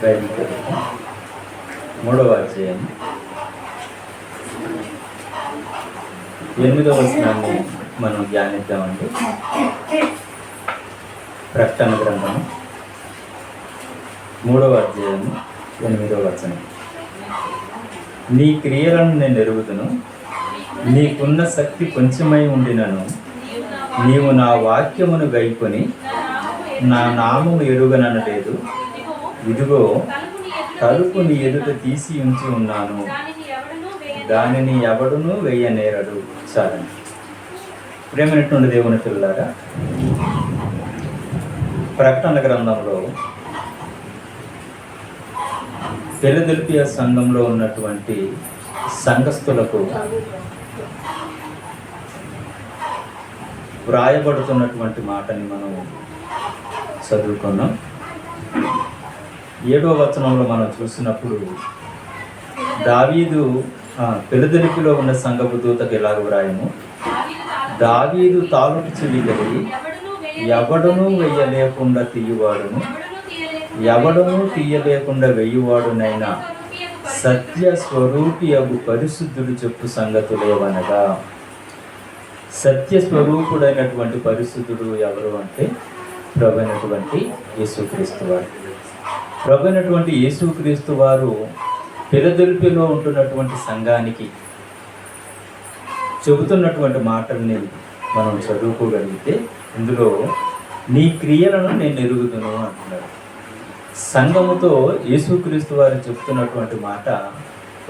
Bible 3వ అధ్యాయం 8వ వచనాన్ని మనం ధ్యానిద్దామండి. ప్రకటన గ్రంథము 3వ అధ్యాయం 8వ వచనం. నీ క్రియలను నేను ఎరుగుదును, నీకున్న శక్తి కొంచెమై ఉండినను నీవు నా వాక్యమును గైకొని నా నామము ఎరుగననలేదు. ఇదిగో తలుపు నీ ఎదుట తీసి ఉంచి ఉన్నాను, దానిని ఎవడునూ వేయనేరడు. చాలండి. ప్రేమైనటువంటి దేవుని పిల్లారా, ప్రకటన గ్రంథంలో ఫిలదెల్ఫియా సంఘంలో ఉన్నటువంటి సంఘస్థులకు వ్రాయబడుతున్నటువంటి మాటని మనం చదువుకున్నాం. 7వ వచనంలో మనం చూసినప్పుడు దావీదు ఫిలదెల్ఫియాలో ఉన్న సంఘపు దూతకు ఇలాగ వ్రాయము, దావీదు తాలూకు చెవి కలిగి ఎవడునూ వెయ్యలేకుండా తీయువాడును, ఎవడునూ తీయలేకుండా వెయ్యువాడునైనా సత్య స్వరూపి అగు పరిశుద్ధుడు చెప్పు సంగతులేవనగా. సత్య స్వరూపుడైనటువంటి పరిశుద్ధుడు ఎవరు అంటే ప్రభు అయినటువంటి యేసుక్రీస్తు వారు. ప్రభు అయినటువంటి యేసుక్రీస్తు వారు ఫిలదెల్ఫియాలో ఉంటున్నటువంటి సంఘానికి చెబుతున్నటువంటి మాటల్ని మనం చదువుకోగలిగితే ఇందులో నీ క్రియలను నేను ఎరుగుదును అంటున్నాడు. సంఘముతో యేసుక్రీస్తు వారు చెబుతున్నటువంటి మాట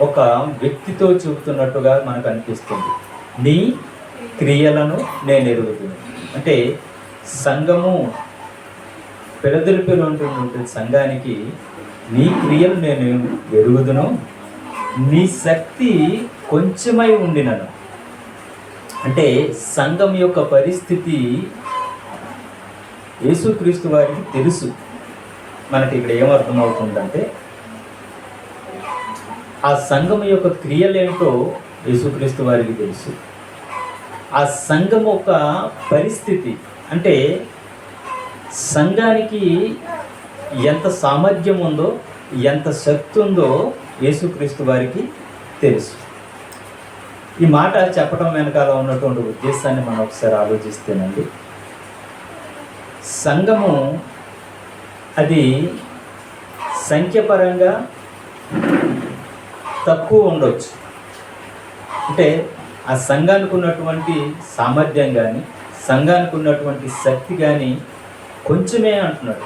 ఒక వ్యక్తితో చెబుతున్నట్టుగా మనకు అనిపిస్తుంది. నీ క్రియలను నేను ఎరుగుదును అంటే సంఘము ఫిలదెల్ఫియాలో ఉంటున్నటువంటి సంఘానికి నీ క్రియలు నేను ఎరుగుదును, నీ శక్తి కొంచెమై ఉండినను. అంటే సంఘం యొక్క పరిస్థితి యేసుక్రీస్తు వారికి తెలుసు. మనకి ఇక్కడ ఏమర్థమవుతుందంటే ఆ సంఘం యొక్క క్రియలేంటో యేసుక్రీస్తు వారికి తెలుసు. ఆ సంఘం యొక్క పరిస్థితి అంటే సంఘానికి ఎంత సామర్థ్యం ఉందో, ఎంత శక్తి ఉందో యేసుక్రీస్తు వారికి తెలుసు. ఈ మాట చెప్పడం వెనకాల ఉన్నటువంటి ఉద్దేశాన్ని మనం ఒకసారి ఆలోచిస్తేనండి, సంఘము అది సంఖ్యపరంగా తక్కువ ఉండొచ్చు. అంటే ఆ సంఘానికి ఉన్నటువంటి సామర్థ్యం కానీ, సంఘానికి ఉన్నటువంటి శక్తి కానీ కొంచెమే అంటున్నాడు.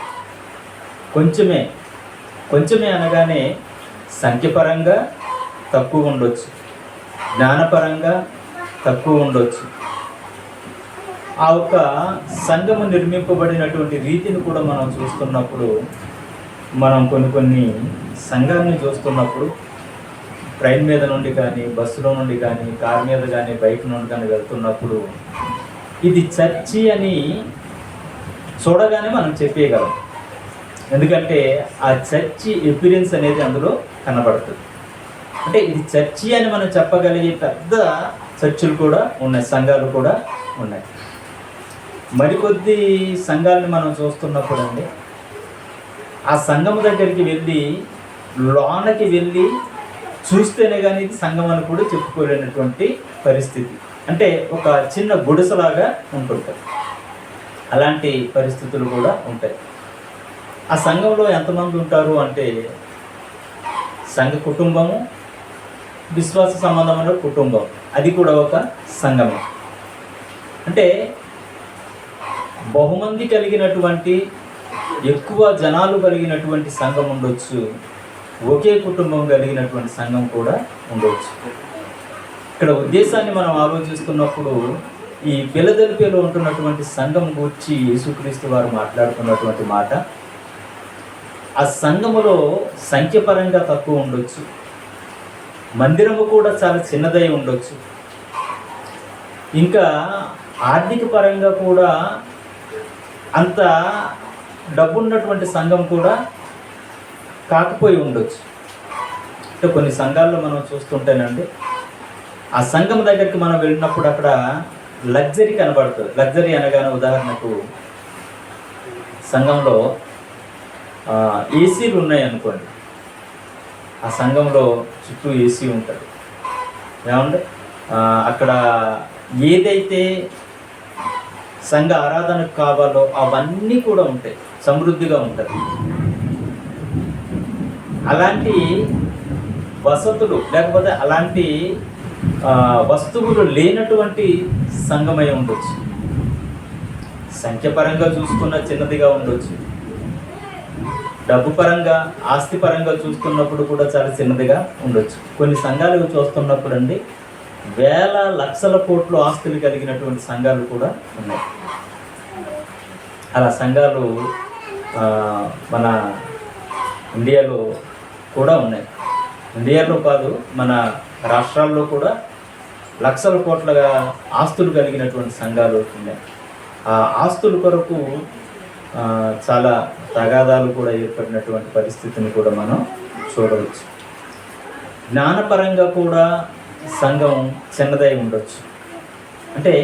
కొంచెమే అనగానే సంఖ్యపరంగా తక్కువ ఉండొచ్చు, జ్ఞానపరంగా తక్కువ ఉండొచ్చు. ఆ ఒక సంఘము నిర్మింపబడినటువంటి రీతిని కూడా మనం చూస్తున్నప్పుడు, మనం కొన్ని సంఘాన్ని చూస్తున్నప్పుడు ట్రైన్ మీద నుండి కానీ, బస్సులో నుండి కానీ, కార్ మీద కానీ, బైక్ నుండి కానీ వెళ్తున్నప్పుడు ఇది చర్చి అని చూడగానే మనం చెప్పేయగలం. ఎందుకంటే ఆ చర్చి ఎపిరియన్స్ అనేది అందులో కనబడుతుంది. అంటే ఇది చర్చి అని మనం చెప్పగలిగే పెద్ద చర్చిలు కూడా ఉన్నాయి, సంఘాలు కూడా ఉన్నాయి. మరికొద్ది సంఘాలను మనం చూస్తున్నప్పుడు అండి, ఆ సంఘము దగ్గరికి వెళ్ళి లోనకి వెళ్ళి చూస్తేనే కానీ ఇది సంఘం అని కూడా చెప్పుకోలేనటువంటి పరిస్థితి. అంటే ఒక చిన్న గుడిసలాగా ఉంటుంటుంది. అలాంటి పరిస్థితులు కూడా ఉంటాయి. ఆ సంఘంలో ఎంతమంది ఉంటారు అంటే సంఘ కుటుంబము, విశ్వాస సంబంధమైన కుటుంబం, అది కూడా ఒక సంఘమే. అంటే బహుమంది కలిగినటువంటి, ఎక్కువ జనాలు కలిగినటువంటి సంఘం ఉండొచ్చు, ఒకే కుటుంబం కలిగినటువంటి సంఘం కూడా ఉండవచ్చు. ఇక్కడ ఉద్దేశాన్ని మనం ఆలోచిస్తున్నప్పుడు ఈ ఫిలదెల్ఫియాలో ఉంటున్నటువంటి సంఘం గురించి యేసుక్రీస్తు వారు మాట్లాడుతున్నటువంటి మాట, ఆ సంఘములో సంఖ్యపరంగా తక్కువ ఉండొచ్చు, మందిరము కూడా చాలా చిన్నదై ఉండొచ్చు, ఇంకా ఆర్థిక పరంగా కూడా అంత డబ్బున్నటువంటి సంఘం కూడా కాకపోయి ఉండొచ్చు. అంటే కొన్ని సంఘాల్లో మనం చూస్తుంటేనండి, ఆ సంఘం దగ్గరికి మనం వెళ్ళినప్పుడు అక్కడ లగ్జరీ కనబడుతుంది. లగ్జరీ అనగానే ఉదాహరణకు సంఘంలో ఏసీలు ఉన్నాయి అనుకోండి, ఆ సంఘంలో చుట్టూ ఏసీ ఉంటుంది. ఏమంటే అక్కడ ఏదైతే సంఘ ఆరాధనకు కావాలో అవన్నీ కూడా ఉంటాయి, సమృద్ధిగా ఉంటుంది. అలాంటి వసతులు లేకపోతే అలాంటి వస్తువులు లేనటువంటి సంఘమై ఉండొచ్చు. సంఖ్యపరంగా చూసుకున్న చిన్నదిగా ఉండొచ్చు, డబ్బు పరంగా ఆస్తి పరంగా చూస్తున్నప్పుడు కూడా చాలా చిన్నదిగా ఉండొచ్చు. కొన్ని సంఘాలు చూస్తున్నప్పుడు అండి వేల లక్షల కోట్లు ఆస్తులు కలిగినటువంటి సంఘాలు కూడా ఉన్నాయి. అలా సంఘాలు మన ఇండియాలో కూడా ఉన్నాయి. ఇండియాలో కాదు, మన రాష్ట్రాల్లో కూడా లక్షల కోట్ల ఆస్తులు కలిగినటువంటి సంఘాలు ఉన్నాయి. ఆ ఆస్తుల కొరకు చాలా తగాదాలు కూడా ఏర్పడినటువంటి పరిస్థితిని కూడా మనం చూడవచ్చు. జ్ఞానపరంగా కూడా సంఘం చిన్నదై ఉండొచ్చు. అంటే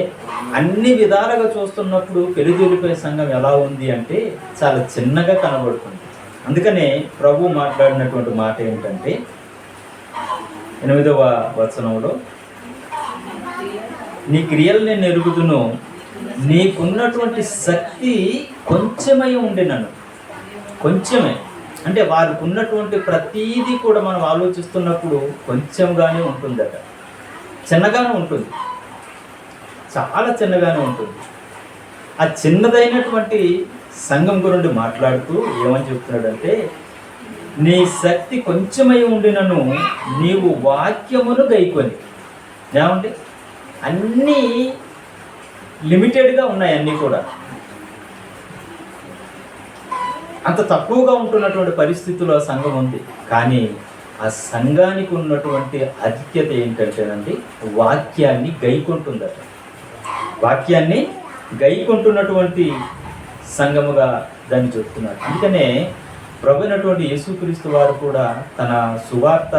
అన్ని విధాలుగా చూస్తున్నప్పుడు పెరిదొలిపోయే సంఘం ఎలా ఉంది అంటే చాలా చిన్నగా కనబడుతుంది. అందుకనే ప్రభు మాట్లాడినటువంటి మాట ఏంటంటే 8వ వచనంలో, నీ క్రియలు నేను ఎరుగుదును, నీకున్నటువంటి శక్తి కొంచెమై ఉండినను. కొంచెమే అంటే వారికి ఉన్నటువంటి ప్రతీది కూడా మనం ఆలోచిస్తున్నప్పుడు కొంచెంగానే ఉంటుందట, చిన్నగానే ఉంటుంది, చాలా చిన్నగానే ఉంటుంది. ఆ చిన్నదైనటువంటి సంఘం గురించి మాట్లాడుతూ ఏమని చెప్తున్నాడంటే, నీ శక్తి కొంచెమై ఉండినను నీవు వాక్యమును గైకొని. ఏమంటే అన్నీ లిమిటెడ్గా ఉన్నాయి, అన్నీ కూడా అంత తక్కువగా ఉంటున్నటువంటి పరిస్థితుల్లో సంఘం ఉంది. కానీ ఆ సంఘానికి ఉన్నటువంటి ఆధిక్యత ఏంటంటేనండి వాక్యాన్ని గైకొంటుందట. వాక్యాన్ని గైకొంటున్నటువంటి సంఘముగా దాన్ని చెప్తున్నారు. అందుకనే ప్రభువైనటువంటి యేసుక్రీస్తు వారు కూడా తన సువార్త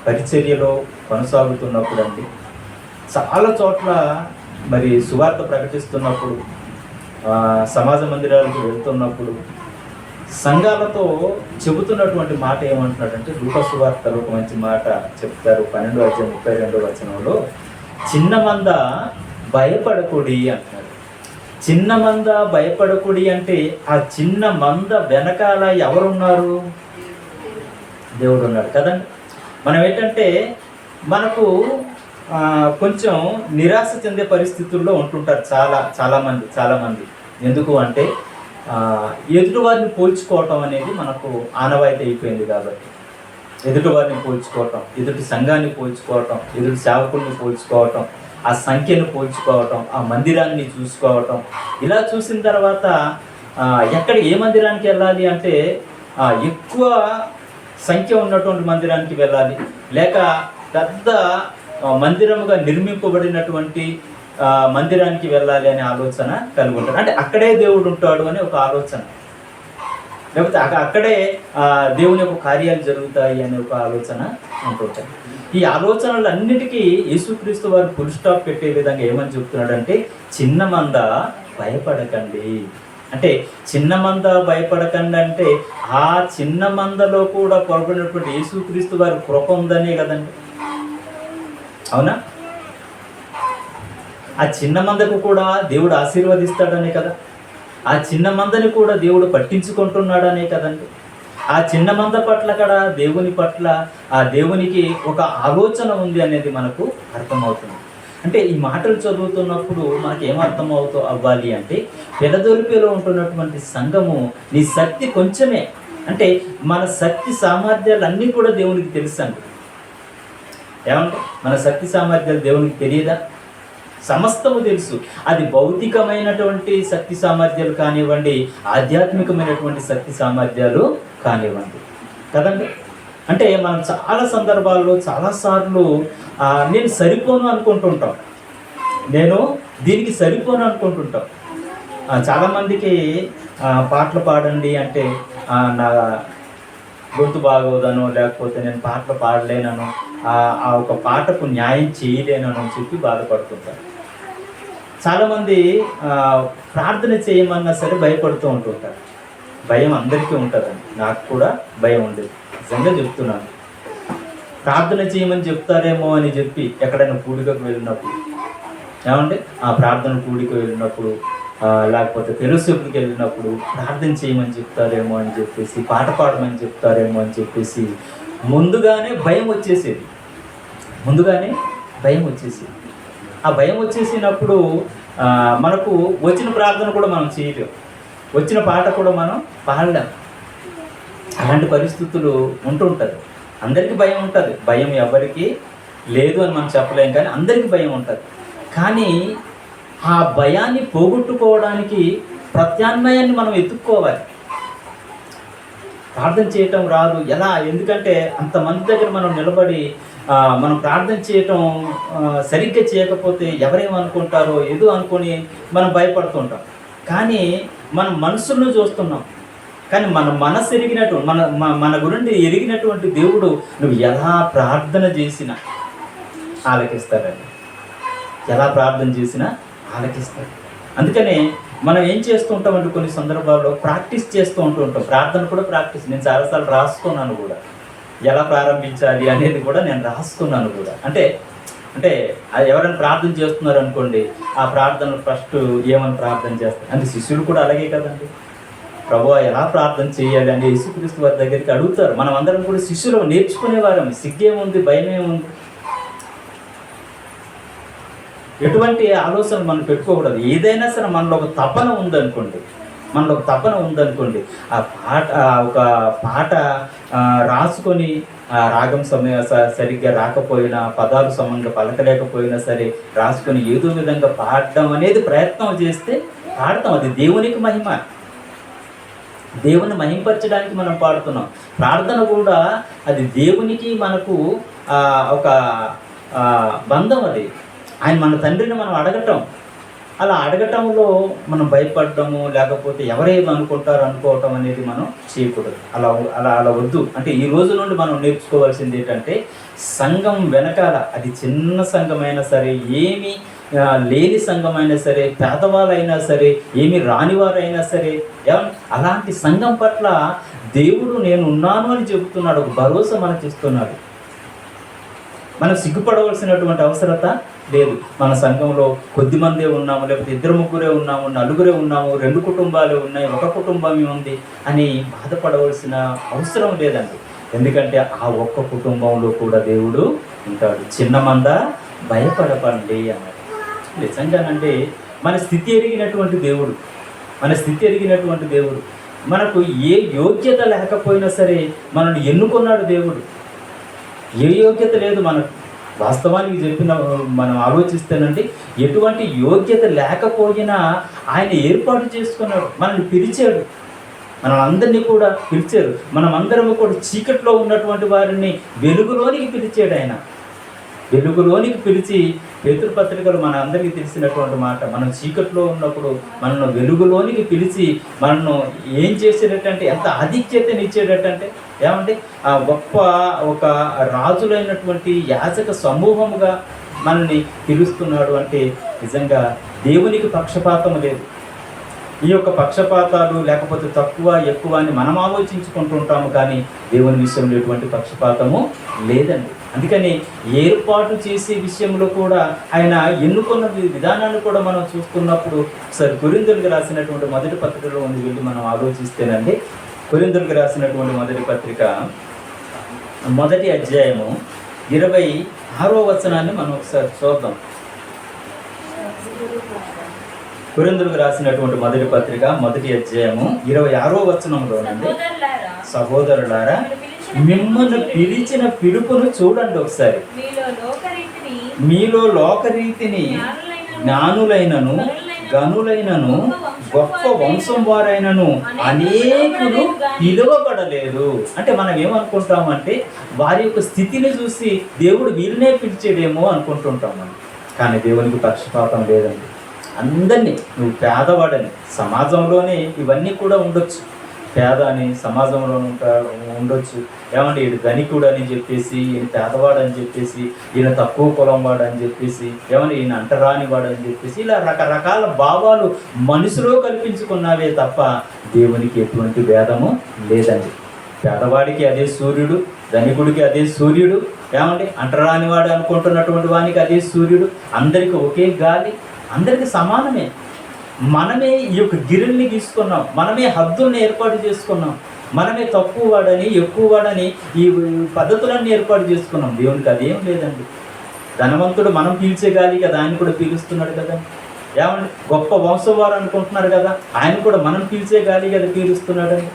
పరిచర్యలో కొనసాగుతున్నప్పుడు అండి చాలా చోట్ల మరి సువార్త ప్రకటిస్తున్నప్పుడు, సమాజ మందిరాలకు వెళ్తున్నప్పుడు సంఘాలతో చెబుతున్నటువంటి మాట ఏమంటున్నాడంటే, లూకా సువార్తలో ఒక మంచి మాట చెప్తారు. 12:32 చిన్న మంద భయపడకుడి అంటున్నారు. చిన్న మంద భయపడకుడి అంటే ఆ చిన్న మంద వెనకాల ఎవరున్నారు? దేవుడు ఉన్నాడు కదండి. మనం ఏంటంటే మనకు కొంచెం నిరాశ చెందే పరిస్థితుల్లో ఉంటుంటారు చాలామంది. ఎందుకు అంటే ఎదుటివారిని పోల్చుకోవటం అనేది మనకు ఆనవాయితీ అయిపోయింది. కాబట్టి ఎదుటివారిని పోల్చుకోవటం, ఎదుటి సంఘాన్ని పోల్చుకోవటం, ఎదుటి సేవకుల్ని పోల్చుకోవటం, ఆ సంఖ్యను పోల్చుకోవటం, ఆ మందిరాన్ని చూసుకోవటం. ఇలా చూసిన తర్వాత ఏ మందిరానికి వెళ్ళాలి అంటే ఎక్కువ సంఖ్య ఉన్నటువంటి మందిరానికి వెళ్ళాలి, లేక పెద్ద మందిరముగా నిర్మింపబడినటువంటి మందిరానికి వెళ్ళాలి అనే ఆలోచన కలిగి ఉంటారు. అంటే అక్కడే దేవుడు ఉంటాడు అనే ఒక ఆలోచన, లేకపోతే అక్కడే దేవుని యొక్క కార్యాలు జరుగుతాయి అనే ఒక ఆలోచన ఉంటుంటాయి. ఈ ఆలోచనలన్నిటికీ యేసుక్రీస్తు వారు ఫుల్ స్టాప్ పెట్టే విధంగా ఏమని చెప్తున్నాడంటే, చిన్న మంద భయపడకండి. అంటే చిన్న మంద భయపడకండి అంటే ఆ చిన్న మందలో కూడా పొరబడినటువంటి యేసుక్రీస్తు వారి కృప ఉందనే కదండి. అవునా? ఆ చిన్న మందకు కూడా దేవుడు ఆశీర్వదిస్తాడనే కదా, ఆ చిన్న మందని కూడా దేవుడు పట్టించుకుంటున్నాడనే కదండి. ఆ చిన్న మంద పట్ల కూడా దేవుని పట్ల ఆ దేవునికి ఒక ఆలోచన ఉంది అనేది మనకు అర్థమవుతుంది. అంటే ఈ మాటలు చదువుతున్నప్పుడు మనకి ఏమర్థం అవ్వాలి అంటే, పెదదొలిపిలో ఉంటున్నటువంటి సంఘము నీ శక్తి కొంచెమే. అంటే మన శక్తి సామర్థ్యాలు అన్నీ కూడా దేవునికి తెలుసండి. ఏమంటే మన శక్తి సామర్థ్యాలు దేవునికి తెలియదా? సమస్తము తెలుసు. అది భౌతికమైనటువంటి శక్తి సామర్థ్యాలు కానివ్వండి, ఆధ్యాత్మికమైనటువంటి శక్తి సామర్థ్యాలు కానివ్వండి కదండి. అంటే మనం చాలా సందర్భాల్లో చాలాసార్లు నేను సరిపోను అనుకుంటుంటాం, నేను దీనికి సరిపోను అనుకుంటుంటాం. చాలామందికి పాటలు పాడండి అంటే నా గొంతు బాగోదనో, లేకపోతే నేను పాటలు పాడలేనను, ఆ ఒక పాటకు న్యాయం చేయలేనను అని చెప్పి బాధపడుతుంటారు. చాలామంది ప్రార్థన చేయమన్నా సరే భయపడుతూ ఉంటుంటారు. భయం అందరికీ ఉంటుందండి. నాకు కూడా భయం ఉండేది, నిజంగా చెప్తున్నాను. ప్రార్థన చేయమని చెప్తారేమో అని చెప్పి ఎక్కడైనా కూడికకు వెళ్ళినప్పుడు, ఏమంటే ఆ ప్రార్థన కూడికి వెళ్ళినప్పుడు, లేకపోతే ఫెలోషిప్కి వెళ్ళినప్పుడు ప్రార్థన చేయమని చెప్తారేమో అని చెప్పేసి, పాట పాడమని చెప్తారేమో అని చెప్పేసి ముందుగానే భయం వచ్చేసేది. ఆ భయం వచ్చేసినప్పుడు మనకు వచ్చిన ప్రార్థన కూడా మనం చేయలేం, వచ్చిన పాట కూడా మనం పాడలేం. అలాంటి పరిస్థితులు ఉంటుంటుంది. అందరికీ భయం ఉంటుంది. భయం ఎవరికి లేదు అని మనం చెప్పలేం, కానీ అందరికీ భయం ఉంటుంది. కానీ ఆ భయాన్ని పోగొట్టుకోవడానికి ప్రత్యామ్నాయాన్ని మనం ఎత్తుక్కోవాలి. ప్రార్థన చేయటం రాదు ఎలా? ఎందుకంటే అంతమంది దగ్గర మనం నిలబడి మనం ప్రార్థన చేయటం సరిగ్గా చేయకపోతే ఎవరేమనుకుంటారో ఏదో అనుకొని మనం భయపడుతుంటాం. కానీ మనం మనసులను చూస్తున్నాం. కానీ మన మనసు ఎరిగినట్టు మన గురించి ఎరిగినటువంటి దేవుడు నువ్వు ఎలా ప్రార్థన చేసినా ఆలకిస్తాడండి. ఎలా ప్రార్థన చేసినా ఆలకిస్తాడు. అందుకనే మనం ఏం చేస్తూ ఉంటామంటే కొన్ని సందర్భాల్లో ప్రాక్టీస్ చేస్తూ ఉంటాం. ప్రార్థన కూడా ప్రాక్టీస్. నేను చాలాసార్లు రాసుకున్నాను కూడా, ఎలా ప్రారంభించాలి అనేది కూడా నేను రాసుకున్నాను కూడా. అంటే ఎవరైనా ప్రార్థన చేస్తున్నారు అనుకోండి, ఆ ప్రార్థన ఫస్ట్ ఏమని ప్రార్థన చేస్తారు అంటే శిష్యులు కూడా అలాగే కదండి. ప్రభువా ఎలా ప్రార్థన చేయాలి అని యేసుక్రీస్తు వారి దగ్గరికి అడుగుతారు. మనం అందరం కూడా శిష్యులు నేర్చుకునేవారం. సిగ్గేముంది, భయమేముంది, ఎటువంటి ఆలోచన మనం పెట్టుకోకూడదు. ఏదైనా సరే మనలో ఒక తపన ఉందనుకోండి, ఒక పాట రాసుకొని రాగం సరిగ్గా రాకపోయినా, పదాలు సమంగా పలకలేకపోయినా సరే రాసుకొని ఏదో విధంగా పాడడం అనేది ప్రయత్నం చేస్తే పాడతాం. అది దేవునికి మహిమ, దేవుని మహింపరచడానికి మనం పాడుతున్నాం. ప్రార్థన కూడా అది దేవునికి మనకు ఒక బంధం. అది ఆయన మన తండ్రిని మనం అడగటం. అలా అడగటంలో మనం భయపడటము, లేకపోతే ఎవరేమి అనుకోవటం అనేది మనం చేయకూడదు. అలా వద్దు. అంటే ఈ రోజు నుండి మనం నేర్చుకోవాల్సింది ఏంటంటే, సంఘం వెనకాల, అది చిన్న సంఘమైనా సరే, ఏమి లేని సంఘమైనా సరే, పేదవాళ్ళైనా సరే, ఏమి రానివారైనా సరే, అలాంటి సంఘం పట్ల దేవుడు నేను ఉన్నాను అని చెబుతున్నాడు. ఒక భరోసా మనకి ఇస్తున్నాడు. మనం సిగ్గుపడవలసినటువంటి అవసరత లేదు. మన సంఘంలో కొద్ది మందే ఉన్నాము, లేకపోతే 2-3 ఉన్నాము, 4 ఉన్నాము, 2 కుటుంబాలు ఉన్నాయి, ఒక కుటుంబం ఉంది అని బాధపడవలసిన అవసరం లేదండి. ఎందుకంటే ఆ ఒక్క కుటుంబంలో కూడా దేవుడు ఉంటాడు. చిన్న మంద భయపడకండి అన్నాడు. నిజంగానంటే మన స్థితి ఎరిగినటువంటి దేవుడు, మనకు ఏ యోగ్యత లేకపోయినా సరే మనల్ని ఎన్నుకున్నాడు దేవుడు. ఏ యోగ్యత లేదు మనకు. వాస్తవానికి మనం ఆలోచిస్తేనండి, ఎటువంటి యోగ్యత లేకపోయినా ఆయన ఏర్పాటు చేసుకున్నాడు, మనల్ని పిలిచాడు, మనం అందరినీ కూడా పిలిచారు. మనం అందరము కూడా చీకట్లో ఉన్నటువంటి వారిని వెలుగులోనికి పిలిచాడు. ఆయన వెలుగులోనికి పిలిచి, పేతురు పత్రికలు మన అందరికీ తెలిసినటువంటి మాట, మనం చీకట్లో ఉన్నప్పుడు మనల్ని వెలుగులోనికి పిలిచి మనల్ని ఏం చేసేటట్టంటే, ఎంత ఆధిక్యతనిచ్చేటట్టంటే, ఏమంటే ఆ గొప్ప ఒక రాజులైనటువంటి యాజక సమూహముగా మనల్ని పిలుస్తున్నాడు. అంటే నిజంగా దేవునికి పక్షపాతం లేదు. ఈ యొక్క పక్షపాతాలు లేకపోతే తక్కువ ఎక్కువ అని మనం ఆలోచించుకుంటూ ఉంటాము, కానీ దేవుని విషయంలో ఎటువంటి పక్షపాతము లేదండి. అందుకని ఏర్పాటు చేసే విషయంలో కూడా ఆయన ఎన్నుకున్న విధానాన్ని కూడా మనం చూస్తున్నప్పుడు ఒకసారి కొరింథీయులకు రాసినటువంటి మొదటి పత్రికలో వెళ్ళి మనం ఆలోచిస్తేనండి, కొరింథీయులకు రాసినటువంటి మొదటి పత్రిక 1వ అధ్యాయము 26వ వచనాన్ని మనం ఒకసారి చూద్దాం. కొరింథీయులకు రాసినటువంటి మొదటి పత్రిక 1వ అధ్యాయము 26వ వచనంలోనండి, సహోదరులారా మిమ్మల్ని పిలిచిన పిలుపును చూడండి ఒకసారి. మీలో లోకరీతిని జ్ఞానులైనను గనులైనను గొప్ప వంశం వారైనను అనేకులు పిలువబడలేదు. అంటే మనం ఏమనుకుంటామంటే, వారి యొక్క స్థితిని చూసి దేవుడు వీళ్ళనే పిలిచేదేమో అనుకుంటుంటాం మనం. కానీ దేవునికి పక్షపాతం లేదండి. అందరినీ, నువ్వు పేదవాడని, సమాజంలోనే ఇవన్నీ కూడా ఉండొచ్చు, పేద అని సమాజంలో ఉండొచ్చు. ఏమంటే ఈయన ధనికుడు అని చెప్పేసి, ఈయన పేదవాడు అని చెప్పేసి, ఈయన తక్కువ కులం వాడు అని చెప్పేసి, ఏమంటే ఈయన అంటరాని వాడు అని చెప్పేసి, ఇలా రకరకాల భావాలు మనసులో కల్పించుకున్నావే తప్ప దేవునికి ఎటువంటి భేదము లేదండి. పేదవాడికి అదే సూర్యుడు, ధనికుడికి అదే సూర్యుడు, ఏమండి అంటరాని వాడు అనుకుంటున్నటువంటి వానికి అదే సూర్యుడు. అందరికీ ఒకే గాలి, అందరికీ సమానమే. మనమే ఈ యొక్క గిరిల్ని గీసుకున్నాం, మనమే హద్దుల్ని ఏర్పాటు చేసుకున్నాం, మనమే తక్కువ వాడని ఎక్కువ వాడని ఈ పద్ధతులన్నీ ఏర్పాటు చేసుకున్నాం. దేవునికి అదేం లేదండి. ధనవంతుడు మనం పీల్చే గాలి కదా, ఆయన కూడా పీలుస్తున్నాడు కదా. ఏమండి గొప్ప వంశం వారు అనుకుంటున్నారు కదా, ఆయన కూడా మనం పీల్చే గాలి కదా పీలుస్తున్నాడని.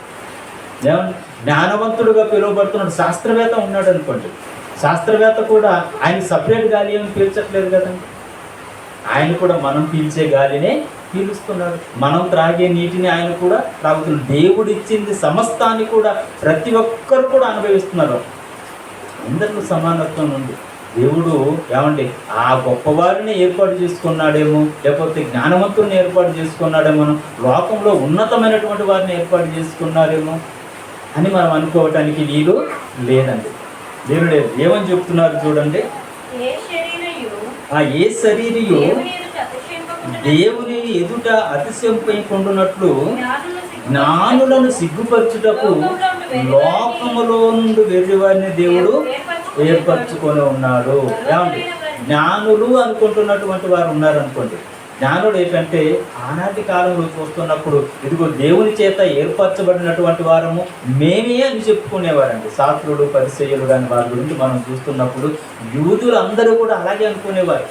ఏమండి జ్ఞానవంతుడుగా పిలువబడుతున్నాడు, శాస్త్రవేత్త ఉన్నాడు అనుకోండి, శాస్త్రవేత్త కూడా ఆయన సపరేట్ గాలి ఏమి పీల్చట్లేదు కదండి. ఆయన కూడా మనం పీల్చే గాలినే పీలుస్తున్నాడు, మనం త్రాగే నీటిని ఆయన కూడా త్రాగుతున్నాడు. దేవుడు ఇచ్చింది సమస్తాన్ని కూడా ప్రతి ఒక్కరు కూడా అనుభవిస్తున్నారు. అందరిలో సమానత్వం ఉంది. దేవుడు ఏమండి ఆ గొప్పవారిని ఏర్పాటు చేసుకున్నాడేమో, లేకపోతే జ్ఞానవంతుల్ని ఏర్పాటు చేసుకున్నాడేమో, లోకంలో ఉన్నతమైనటువంటి వారిని ఏర్పాటు చేసుకున్నారేమో అని మనం అనుకోవటానికి వీలు లేదండి. దేవుడు ఏమని చెప్తున్నారు చూడండి, ఏ శరీరియు దేవుని ఎదుట అతిశయింపకుండునట్లు జ్ఞానులను సిగ్గుపరచుటకు లోకములో నుండి వెర్రివారిని దేవుడు ఏర్పరచుకొని ఉన్నాడు. ఏమండి జ్ఞానులు అనుకుంటున్నటువంటి వారు ఉన్నారనుకోండి. జ్ఞానుడు ఏంటంటే ఆనాటి కాలంలో చూస్తున్నప్పుడు ఇదిగో దేవుని చేత ఏర్పరచబడినటువంటి వారము మేమే అని చెప్పుకునేవారండి. శాస్త్రుడు పరిసయ్యులు కానీ వారి గురించి మనం చూస్తున్నప్పుడు యూదులు అందరూ కూడా అలాగే అనుకునేవారు.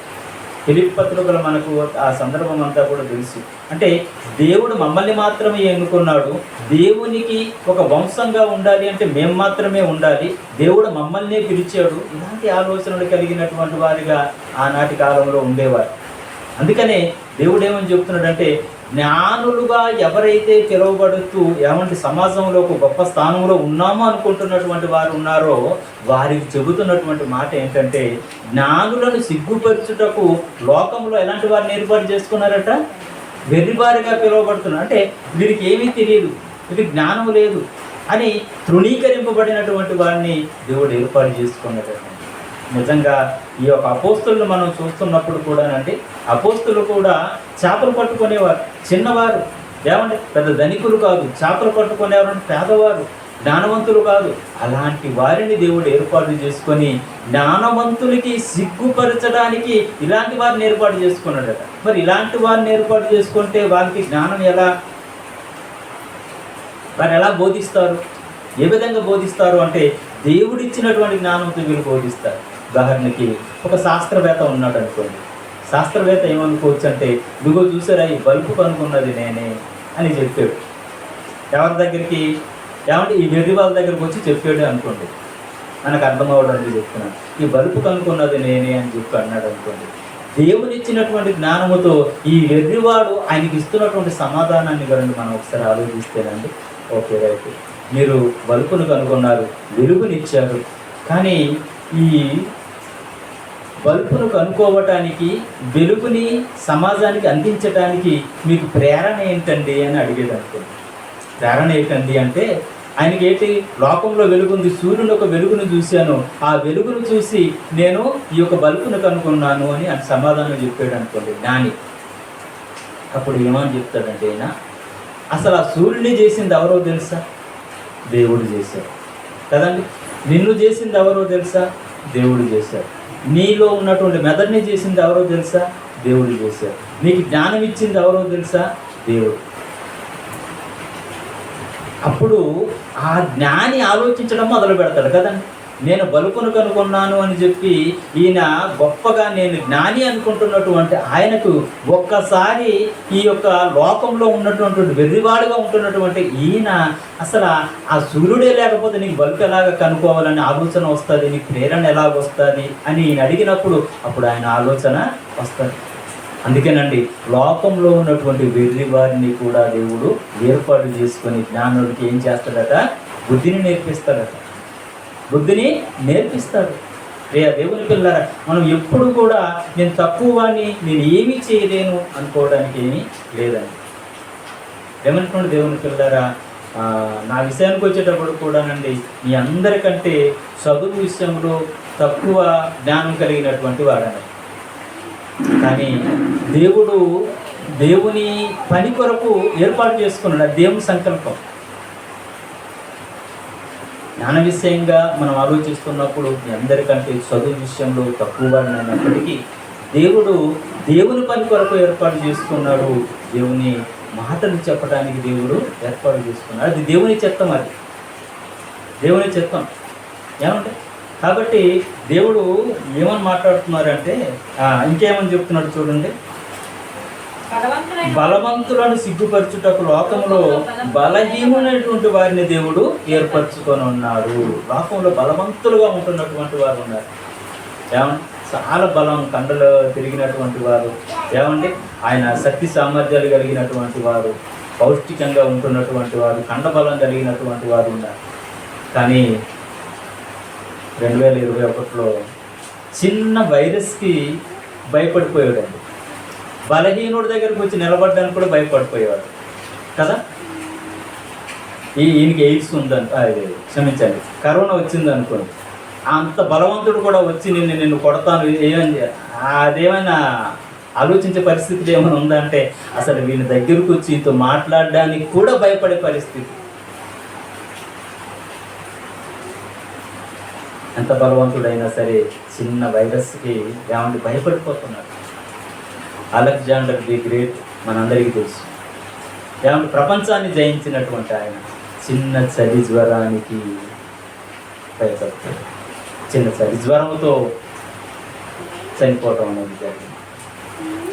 ఫిలిప్పీ పత్రికలో మనకు ఆ సందర్భం అంతా కూడా తెలుసు. అంటే దేవుడు మమ్మల్ని మాత్రమే ఎన్నుకున్నాడు, దేవునికి ఒక వంశంగా ఉండాలి అంటే మేము మాత్రమే ఉండాలి, దేవుడు మమ్మల్నే పిలిచాడు. ఇలాంటి ఆలోచనలు కలిగినటువంటి వారిగా ఆనాటి కాలంలో ఉండేవారు. అందుకనే దేవుడు ఏమని చెప్తున్నాడంటే జ్ఞానులుగా ఎవరైతే పిలువబడుతూ ఏమంటే సమాజంలో ఒక గొప్ప స్థానంలో ఉన్నామో అనుకుంటున్నటువంటి వారు ఉన్నారో వారికి చెబుతున్నటువంటి మాట ఏంటంటే జ్ఞానులను సిగ్గుపరచుటకు లోకంలో ఎలాంటి వారిని ఏర్పాటు చేసుకున్నారట, వెర్రివారిగా పిలువబడుతున్నారు. అంటే వీరికి ఏమీ తెలియదు, ఇది జ్ఞానం లేదు అని తృణీకరింపబడినటువంటి వారిని దేవుడు ఏర్పాటు చేసుకున్నాడట. నిజంగా ఈ యొక్క అపోస్తులను మనం చూస్తున్నప్పుడు కూడా అంటే అపోస్తులు కూడా చేపలు పట్టుకునేవారు, చిన్నవారు, ఏమంటే పెద్ద ధనికులు కాదు, చేపలు పట్టుకునేవారు అంటే పేదవారు, జ్ఞానవంతులు కాదు. అలాంటి వారిని దేవుడు ఏర్పాటు చేసుకొని జ్ఞానవంతులకి సిగ్గుపరచడానికి ఇలాంటి వారిని ఏర్పాటు చేసుకున్నాడట. మరి ఇలాంటి వారిని ఏర్పాటు చేసుకుంటే వారికి జ్ఞానం వారు ఎలా బోధిస్తారు, ఏ విధంగా బోధిస్తారు అంటే దేవుడిచ్చినటువంటి జ్ఞానంతో వీళ్ళు బోధిస్తారు. ఉదాహరణకి ఒక శాస్త్రవేత్త ఉన్నాడు అనుకోండి, శాస్త్రవేత్త ఏమనుకోవచ్చు అంటే ఇదిగో చూసారా ఈ బల్బు కనుక్కున్నది నేనే అని చెప్పాడు. ఎవరి దగ్గరికి, ఏమంటే ఈ వెర్రి వాళ్ళ దగ్గరికి వచ్చి చెప్పాడు అనుకోండి, మనకు అర్థమవడానికి చెప్తున్నాను, ఈ బల్బు కనుక్కున్నది నేనే అని చెప్పి అన్నాడు అనుకోండి. దేవునిచ్చినటువంటి జ్ఞానముతో ఈ వెర్రివాడు ఆయనకి ఇస్తున్నటువంటి సమాధానాన్ని కనుక మనం ఒకసారి ఆలోచిస్తేనండి, ఓకే రైట్, మీరు బల్బును కనుగొన్నారు, వెలుగునిచ్చారు, కానీ ఈ బల్బును కనుక్కోవటానికి వెలుగుని సమాజానికి అందించడానికి మీకు ప్రేరణ ఏంటండి అని అడిగేది అనుకోండి. ప్రేరణ ఏంటండి అంటే ఆయనకి ఏంటి, లోకంలో వెలుగుంది, సూర్యుని ఒక వెలుగును చూశాను, ఆ వెలుగును చూసి నేను ఈ యొక్క బల్బును కనుక్కున్నాను అని ఆయన సమాధానం చెప్పాడు అనుకోండి జ్ఞాని. అప్పుడు ఏమని చెప్తాడంటే ఆయన, అసలు ఆ సూర్యుని చేసింది ఎవరో తెలుసా, దేవుడు చేశాడు కదండి. నిన్ను చేసింది ఎవరో తెలుసా, దేవుడు చేశాడు. నీలో ఉన్నటువంటి మెదడుని చేసింది ఎవరో తెలుసా, దేవుడు చేశాడు. నీకు జ్ఞానం ఇచ్చింది ఎవరో తెలుసా, దేవుడు. అప్పుడు ఆ జ్ఞాని ఆలోచించడం మొదలు పెడతాడు కదండి. నేను బలుపును కనుగొన్నాను అని చెప్పి ఈయన గొప్పగా నేను జ్ఞాని అనుకుంటున్నటువంటి ఆయనకు ఒక్కసారి ఈ యొక్క లోకంలో ఉన్నటువంటి వెర్రివాడుగా ఉంటున్నటువంటి ఈయన అసలు ఆ సూర్యుడే లేకపోతే నీకు బల్బు ఎలాగ కనుక్కోవాలని ఆలోచన వస్తుంది, నీకు ప్రేరణ ఎలాగ వస్తుంది అని ఈయన అడిగినప్పుడు అప్పుడు ఆయన ఆలోచన వస్తుంది. అందుకేనండి లోకంలో ఉన్నటువంటి వెర్రి వారిని కూడా దేవుడు ఏర్పాటు చేసుకొని జ్ఞానుడికి ఏం చేస్తాడట, బుద్ధిని నేర్పిస్తాడట, బుద్ధిని నేర్పిస్తాడు. దేవుని పిల్లరా, మనం ఎప్పుడు కూడా నేను తక్కువ వాడిని, నేను ఏమీ చేయలేను అనుకోవడానికి ఏమీ లేదండి. ఏమనుకోండి దేవుని పిల్లరా, నా విషయానికి వచ్చేటప్పుడు కూడానండి, మీ అందరికంటే చదువు విషయంలో తక్కువ జ్ఞానం కలిగినటువంటి వాడని. కానీ దేవుని పని కొరకు ఏర్పాటు చేసుకున్నాడు. అది దేవుని సంకల్పం. జ్ఞాన విషయంగా మనం ఆలోచిస్తున్నప్పుడు మీ అందరికంటే చదువు విషయంలో తక్కువ వాడినప్పటికీ దేవుని పని కొరకు ఏర్పాటు చేసుకున్నాడు. దేవుని మాటలు చెప్పడానికి దేవుడు ఏర్పాటు చేసుకున్నాడు. అది దేవుని చిత్తం. అది దేవుని చిత్తం. ఏమంటే కాబట్టి దేవుడు ఏమని మాట్లాడుతున్నారంటే, ఇంకేమని చెప్తున్నాడు చూడండి. బలవంతులను సిగ్గుపరచుటకు లోకంలో బలహీనమైనటువంటి వారిని దేవుడు ఏర్పరచుకొని ఉన్నాడు. లోకంలో బలవంతులుగా ఉంటున్నటువంటి వారు ఉన్నారు. ఏమంటే చాలా బలం కండలు తిరిగినటువంటి వారు, ఏమంటే ఆయన శక్తి సామర్థ్యాలు కలిగినటువంటి వారు, పౌష్టికంగా ఉంటున్నటువంటి వారు, కండబలం కలిగినటువంటి వారు ఉన్నారు. కానీ 2021లో చిన్న వైరస్కి భయపడిపోయాడండి. బలహీనుడి దగ్గరకు వచ్చి నిలబడడానికి కూడా భయపడిపోయేవాడు కదా. ఈయనకి ఎయిడ్స్ ఉందని, క్షమించండి, కరోనా వచ్చింది అనుకోండి, అంత బలవంతుడు కూడా వచ్చి నిన్ను కొడతాను ఏమని అదేమైనా ఆలోచించే పరిస్థితి ఏమైనా ఉందంటే, అసలు వీళ్ళ దగ్గరకు వచ్చి ఇంతో మాట్లాడడానికి కూడా భయపడే పరిస్థితి. ఎంత బలవంతుడైనా సరే చిన్న వైరస్కి ఏమంటే భయపడిపోతున్నాడు. అలెగ్జాండర్ ది గ్రేట్ మనందరికీ తెలుసు. ఏమంటే ప్రపంచాన్ని జయించినటువంటి ఆయన చిన్న చలి జ్వరానికి భయపడతాడు. చిన్న చలి జ్వరంతో చనిపోవటం అనేది జరిగింది.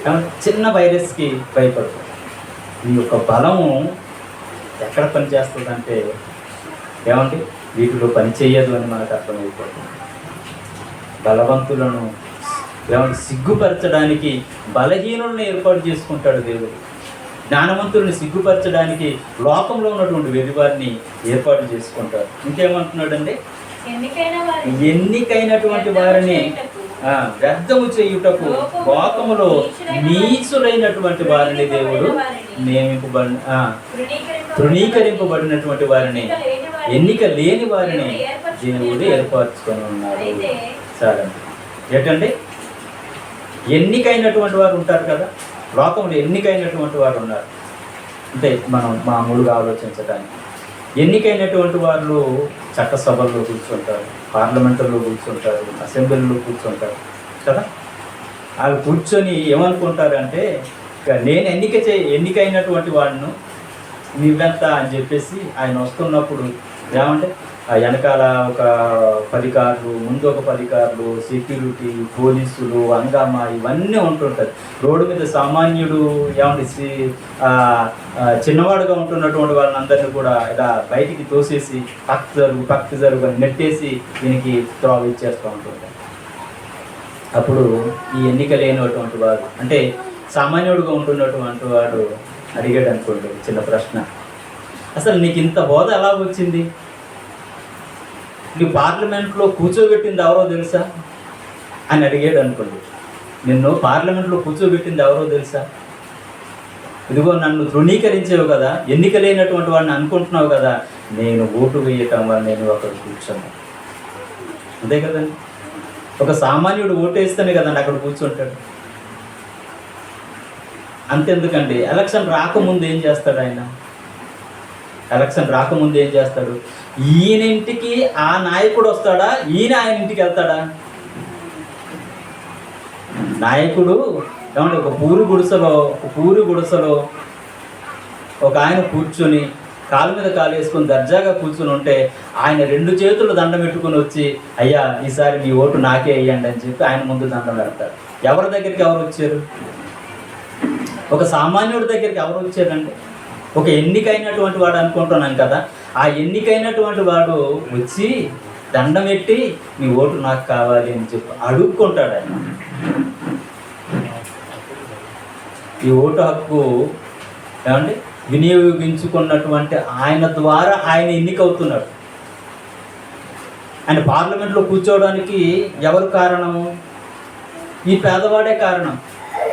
కాబట్టి చిన్న వైరస్కి భయపడతాడు. ఈ యొక్క బలము ఎక్కడ పనిచేస్తుందంటే ఏమంటే వీటిలో పని చేయదు అని మనకు అర్థమైపోతుంది. బలవంతులను ఏమంటే సిగ్గుపరచడానికి బలహీనులను ఏర్పాటు చేసుకుంటాడు దేవుడు. జ్ఞానవంతుల్ని సిగ్గుపరచడానికి లోకంలో ఉన్నటువంటి వెరివారిని ఏర్పాటు చేసుకుంటాడు. ఇంకేమంటున్నాడండి, ఎన్నికైనటువంటి వారిని వ్యర్థము చేయుటకు లోకములో నీచులైనటువంటి వారిని దేవుడు తృణీకరింపబడినటువంటి వారిని, ఎన్నిక లేని వారిని దేవుడు ఏర్పరచుకొని ఉన్నాడు. సరే ఏంటంటే ఎన్నికైనటువంటి వారు ఉంటారు కదా, లోకంలో ఎన్నికైనటువంటి వారు ఉన్నారు. అంటే మనం మామూలుగా ఆలోచించడానికి ఎన్నికైనటువంటి వాళ్ళు చట్టసభల్లో కూర్చుంటారు, పార్లమెంటులో కూర్చుంటారు, అసెంబ్లీలో కూర్చుంటారు కదా. వాళ్ళు కూర్చొని ఏమనుకుంటారంటే, నేను ఎన్నికైనటువంటి వాడిను, నువ్వెంత అని చెప్పేసి ఆయన వస్తున్నప్పుడు ఏమంటే వెనకాల ఒక 10 కార్లు, ముందు ఒక 10 కార్లు, సెక్యూరిటీ, పోలీసులు, హంగామా ఇవన్నీ ఉంటుంటాయి. రోడ్డు మీద సామాన్యుడు ఏమంటే చిన్నవాడుగా ఉంటున్నటువంటి వాళ్ళని అందరినీ కూడా ఇలా బయటికి తోసేసి పక్క జరుగు నెట్టేసి దీనికి త్రోవ ఇచ్చేస్తూ ఉంటుంటారు. అప్పుడు ఈ ఎన్నిక లేనటువంటి వాడు, అంటే సామాన్యుడిగా ఉంటున్నటువంటి వాడు అడిగాడు అనుకోండి చిన్న ప్రశ్న, అసలు నీకు ఇంత హోదా ఎలా వచ్చింది? నువ్వు పార్లమెంట్లో కూర్చోబెట్టింది ఎవరో తెలుసా అని అడిగాడు అనుకోండి. నిన్ను పార్లమెంట్లో కూర్చోబెట్టింది ఎవరో తెలుసా? ఇదిగో నన్ను తృణీకరించేవు కదా, ఎన్నిక లేనటువంటి వాడిని అనుకుంటున్నావు కదా, నేను ఓటు వేయటం వల్ల నేను అక్కడ కూర్చున్నాను. అంతే కదండి. ఒక సామాన్యుడు ఓటేస్తేనే కదండి అక్కడ కూర్చుంటాడు. అంతెందుకండి, ఎలక్షన్ రాకముందు ఏం చేస్తాడు ఆయన? ఎలక్షన్ రాకముందు ఏం చేస్తాడు? ఈయన ఇంటికి ఆ నాయకుడు వస్తాడా, ఈయన ఆయన ఇంటికి వెళ్తాడా? నాయకుడు ఏమంటే ఒక పూరి గుడిసెలో ఒక ఆయన కూర్చొని కాలు మీద కాలు వేసుకొని దర్జాగా కూర్చొని ఉంటే, ఆయన 2 చేతులు దండం పెట్టుకుని వచ్చి, అయ్యా ఈసారి మీ ఓటు నాకే వేయండి అని చెప్పి ఆయన ముందు దండం పెడతారు. ఎవరి దగ్గరికి ఎవరు వచ్చారు? ఒక సామాన్యుడి దగ్గరికి ఎవరు వచ్చారంటే ఒక ఎన్నికైనటువంటి వాడు అనుకుంటున్నాం కదా, ఆ ఎన్నికైనటువంటి వాడు వచ్చి దండం పెట్టి నీ ఓటు నాకు కావాలి అని చెప్పి అడుక్కుంటాడు ఆయన. ఈ ఓటు హక్కు ఏమంటే వినియోగించుకున్నటువంటి ఆయన ద్వారా ఆయన ఎన్నికవుతున్నాడు. ఆయన పార్లమెంట్లో కూర్చోవడానికి ఎవరు కారణము? ఈ పేదవాడే కారణం,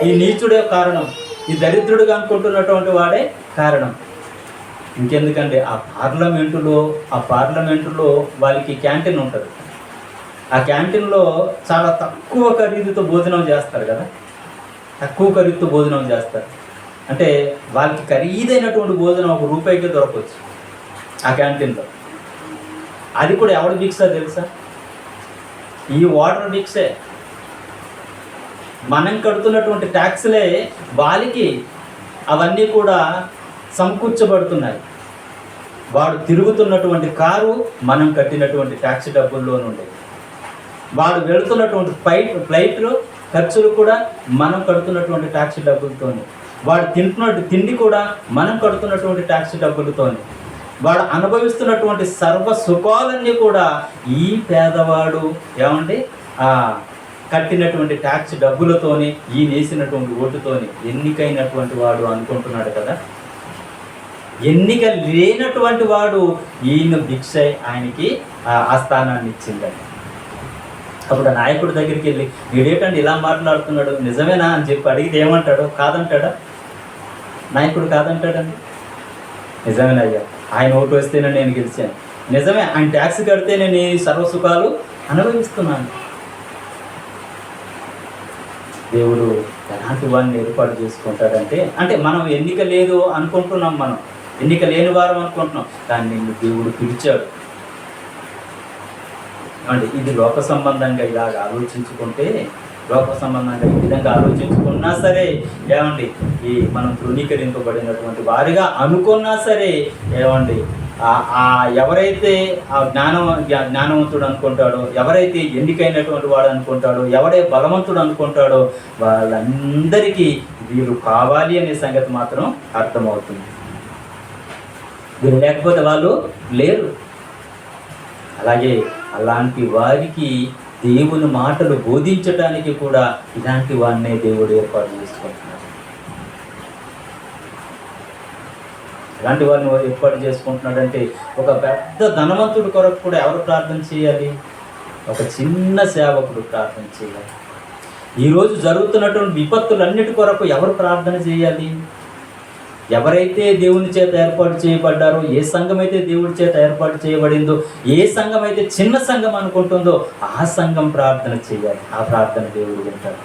ఈ నీచుడే కారణం, ఈ దరిద్రుడిగా అనుకుంటున్నటువంటి వాడే కారణం. ఇంకెందుకంటే ఆ పార్లమెంటులో వాళ్ళకి క్యాంటీన్ ఉంటుంది. ఆ క్యాంటీన్లో చాలా తక్కువ ఖరీదుతో భోజనం చేస్తారు కదా, తక్కువ ఖరీదుతో భోజనం చేస్తారు. అంటే వాళ్ళకి ఖరీదైనటువంటి భోజనం ₹1 దొరకవచ్చు ఆ క్యాంటీన్లో. అది కూడా ఎవరి భిక్ష తెలుసా? ఈ వాటర్ భిక్షే. మనం కడుతున్నటువంటి ట్యాక్స్లే వాళ్ళకి అవన్నీ కూడా సమకూర్చబడుతున్నాయి. వాడు తిరుగుతున్నటువంటి కారు మనం కట్టినటువంటి ట్యాక్స్ డబ్బుల్లో నుండి, వాడు వెళుతున్నటువంటి ఫ్లైట్లు ఖర్చులు కూడా మనం కడుతున్నటువంటి ట్యాక్స్ డబ్బులతోని, వాడు తింటున్నటువంటి తిండి కూడా మనం కడుతున్నటువంటి ట్యాక్స్ డబ్బులతోని, వాడు అనుభవిస్తున్నటువంటి సర్వ సుఖాలన్నీ కూడా ఈ పేదవాడు ఏమండి కట్టినటువంటి ట్యాక్స్ డబ్బులతోని, ఈ వేసినటువంటి ఓటుతోని ఎన్నికైనటువంటి వాడు అనుకుంటున్నాడు కదా. ఎన్నిక లేనటువంటి వాడు ఈయన భిక్ష ఆయనకి ఆ స్థానాన్ని ఇచ్చిందండి. అప్పుడు ఆ నాయకుడి దగ్గరికి వెళ్ళి, వీడేటండి ఇలా మాట్లాడుతున్నాడు, నిజమేనా అని చెప్పి అడిగితే ఏమంటాడు? కాదంటాడా? నాయకుడు కాదంటాడండి. నిజమేనయ్యా, ఆయన ఓటు వస్తేనే నేను గెలిచాను, నిజమే, ఆయన ట్యాక్స్ కడితే నేను ఈ సర్వసుఖాలు అనుభవిస్తున్నాను. దేవుడు ఎలాంటి వాడిని ఏర్పాటు చేసుకుంటాడంటే, అంటే మనం ఎన్నిక లేదు అనుకుంటున్నాం, మనం ఎన్నిక లేని వారం అనుకుంటున్నాం, కానీ నిన్ను దేవుడు పిలిచాడు. అంటే ఇది లోక సంబంధంగా ఇలాగ ఆలోచించుకుంటే, లోక సంబంధంగా ఈ విధంగా ఆలోచించుకున్నా సరే ఏమండి, ఈ మనం తృణీకరింపబడినటువంటి వారిగా అనుకున్నా సరే ఏమండి, ఎవరైతే ఆ జ్ఞానవంతుడు అనుకుంటాడో, ఎవరైతే ఎన్నికైనటువంటి వాడు అనుకుంటాడో, ఎవడే బలవంతుడు అనుకుంటాడో వాళ్ళందరికీ వీరు కావాలి అనే సంగతి మాత్రం అర్థమవుతుంది. వీరు లేకపోతే వాళ్ళు లేరు. అలాగే అలాంటి వారికి దేవుని మాటలు బోధించడానికి కూడా ఇలాంటి వాడినే దేవుడు ఏర్పాటు చేసుకుంటున్నాడు. ఇలాంటి వారిని ఏర్పాటు చేసుకుంటున్నాడంటే, ఒక పెద్ద ధనవంతుడి కొరకు కూడా ఎవరు ప్రార్థన చేయాలి? ఒక చిన్న సేవకుడు ప్రార్థన చేయాలి. ఈరోజు జరుగుతున్నటువంటి విపత్తులన్నిటి కొరకు ఎవరు ప్రార్థన చేయాలి? ఎవరైతే దేవుని చేత ఏర్పాటు చేయబడ్డారో, ఏ సంఘం అయితే దేవుడి చేత ఏర్పాటు చేయబడిందో, ఏ సంఘం అయితే చిన్న సంఘం అనుకుంటుందో ఆ సంఘం ప్రార్థన చేయాలి. ఆ ప్రార్థన దేవుడు వింటాడు.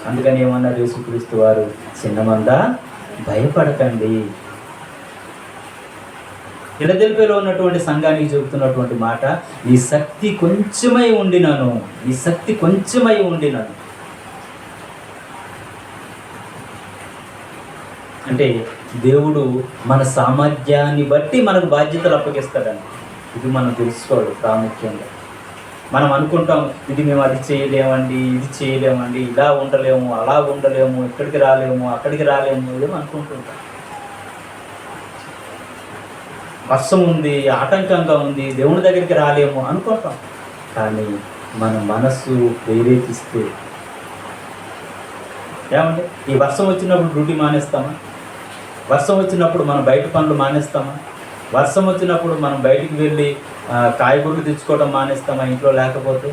అందుకని ఏమన్నారు యేసుక్రీస్తు వారు? చిన్నమందా భయపడకండి. ఫిలదెల్ఫియాలో ఉన్నటువంటి సంఘానికి చెబుతున్నటువంటి మాట, నీ శక్తి కొంచెమై ఉండినను, నీ శక్తి కొంచెమై ఉండినను. అంటే దేవుడు మన సామర్థ్యాన్ని బట్టి మనకు బాధ్యతలు అప్పగిస్తాడండి. ఇది మనం తెలుసుకోవాలి ప్రాముఖ్యంగా. మనం అనుకుంటాం, ఇది మేము అది చేయలేమండి, ఇది చేయలేమండి, ఇలా ఉండలేము, అలా ఉండలేము, ఇక్కడికి రాలేము, అక్కడికి రాలేము, ఏమో అనుకుంటుంటాం. వర్షం ఉంది, ఆటంకంగా ఉంది, దేవుని దగ్గరికి రాలేము అనుకుంటాం. కానీ మన మనస్సు ప్రేరేపిస్తే ఏమంటే, ఈ వర్షం వచ్చినప్పుడు డ్యూటీ మానేస్తామా? వర్షం వచ్చినప్పుడు మనం బయట పనులు మానేస్తామా? వర్షం వచ్చినప్పుడు మనం బయటికి వెళ్ళి కాయగూరలు తెచ్చుకోవడం మానేస్తామా ఇంట్లో లేకపోతే?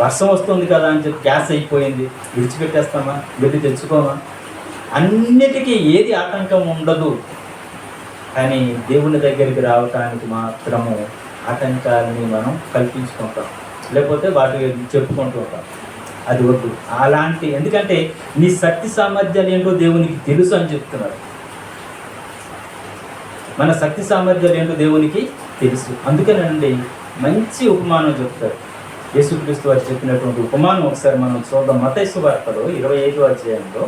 వర్షం వస్తుంది కదా అని చెప్పి గ్యాస్ అయిపోయింది విడిచిపెట్టేస్తామా? వెళ్ళి తెచ్చుకోమా? అన్నిటికీ ఏది ఆటంకం ఉండదు, కానీ దేవుని దగ్గరికి రావటానికి మాత్రము ఆటంకాలని మనం కల్పించుకుంటాం, లేకపోతే వాటి చెప్పుకుంటూ ఉంటాం. అది వద్దు. అలాంటి, ఎందుకంటే నీ శక్తి సామర్థ్యాలు ఏంటో దేవునికి తెలుసు అని చెప్తున్నాడు. మన శక్తి సామర్థ్యాలు ఏంటో దేవునికి తెలుసు. అందుకనండి మంచి ఉపమానం చెప్తారు యేసుక్రీస్తు వారు చెప్పినటువంటి ఉపమానం. ఒకసారి మనం చూద్దాం. మత్తయి సువార్తలో 25వ అధ్యాయంలో,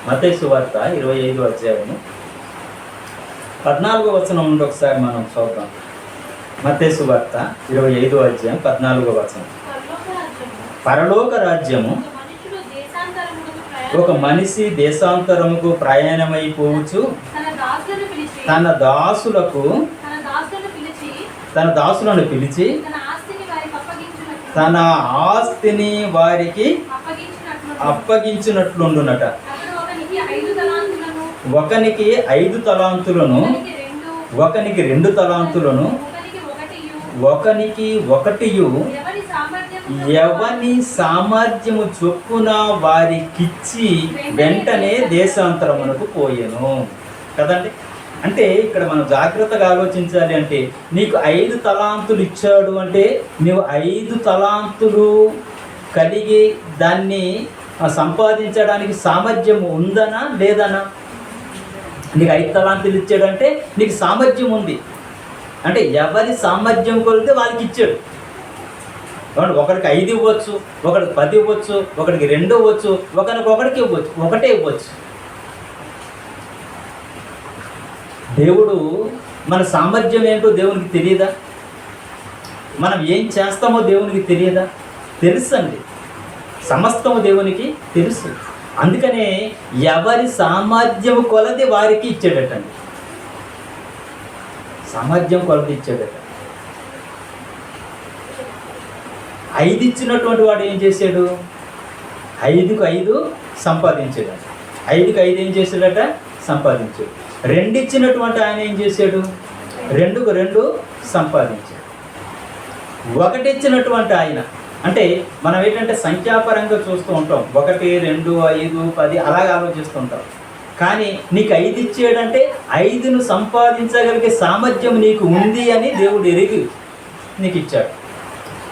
మత్తయి సువార్త 25వ అధ్యాయము 14వ వచనం నుండి ఒకసారి మనం చూద్దాం. మత్తయి సువార్త 25వ అధ్యాయం 14వ వచనం. పరలోక రాజ్యము ఒక మనిషి దేశాంతరముకు ప్రయాణమైపోవచ్చు తన దాసులను పిలిచి తన ఆస్తిని వారికి అప్పగించినట్లుండునట. ఒకనికి 5 తలాంతులను, ఒకనికి 2 తలాంతులను, ఒకనికి 1 ఎవని సామర్థ్యము చొప్పున వారికిచ్చి వెంటనే దేశాంతరమునకు పోయెను. కదండి. అంటే ఇక్కడ మనం జాగ్రత్తగా ఆలోచించాలి. అంటే నీకు 5 తలాంతులు ఇచ్చాడు అంటే నువ్వు 5 తలాంతులు కలిగి దాన్ని సంపాదించడానికి సామర్థ్యం ఉందనా లేదనా? నీకు 5 తలాంతులు ఇచ్చాడంటే నీకు సామర్థ్యం ఉంది. అంటే ఎవరి సామర్థ్యం కొలితే వాళ్ళకి ఇచ్చాడు. ఒకడికి 5 ఇవ్వచ్చు, ఒకడికి 10 ఇవ్వచ్చు, ఒకడికి 2 ఇవ్వచ్చు, ఒకరికి ఇవ్వచ్చు, ఒకటే ఇవ్వచ్చు. దేవుడు మన సామర్థ్యం ఏంటో దేవునికి తెలియదా? మనం ఏం చేస్తామో దేవునికి తెలియదా? తెలుసండి. సమస్తము దేవునికి తెలుసు. అందుకనే ఎవరి సామర్థ్యం కొలది వారికి ఇచ్చాడటండి. సామర్థ్యం కొలది ఇచ్చాడట. 5 ఇచ్చినటువంటి వాడు ఏం చేశాడు? 5కు 5 సంపాదించాడు. 5కు 5 ఏం చేశాడట? సంపాదించాడు. 2 ఇచ్చినటువంటి ఆయన ఏం చేశాడు? 2కు 2 సంపాదించాడు. 1 ఇచ్చినటువంటి ఆయన అంటే మనం ఏంటంటే సంఖ్యాపరంగా చూస్తూ ఉంటాం. 1, 2, 5, 10 అలాగే ఆలోచిస్తూ ఉంటాం. కానీ నీకు 5 ఇచ్చాడంటే 5ను సంపాదించగలిగే సామర్థ్యం నీకు ఉంది అని దేవుడు ఎరిగి నీకు ఇచ్చాడు.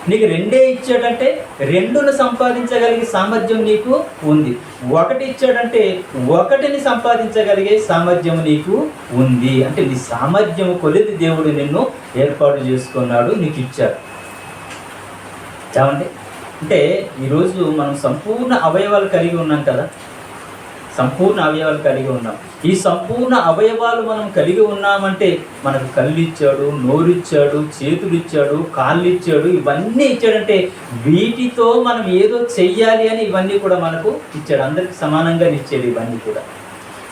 నీకు 2 ఇచ్చాడంటే 2ను సంపాదించగలిగే సామర్థ్యం నీకు ఉంది. 1 ఇచ్చాడంటే 1ని సంపాదించగలిగే సామర్థ్యం నీకు ఉంది. అంటే నీ సామర్థ్యం కొలిది దేవుడు నిన్ను ఏర్పాటు చేసుకున్నాడు, నీకు ఇచ్చాడు. చావండి. అంటే ఈరోజు మనం సంపూర్ణ అవయవాలు కలిగి ఉన్నాం కదా. సంపూర్ణ అవయవాలు కలిగి ఉన్నాం. ఈ సంపూర్ణ అవయవాలు మనం కలిగి ఉన్నామంటే మనకు కళ్ళు ఇచ్చాడు, నోరు ఇచ్చాడు, చేతులు ఇచ్చాడు, కాళ్ళు ఇచ్చాడు. ఇవన్నీ ఇచ్చాడంటే వీటితో మనం ఏదో చెయ్యాలి అని ఇవన్నీ కూడా మనకు ఇచ్చాడు. అందరికి సమానంగా ఇచ్చాడు ఇవన్నీ కూడా.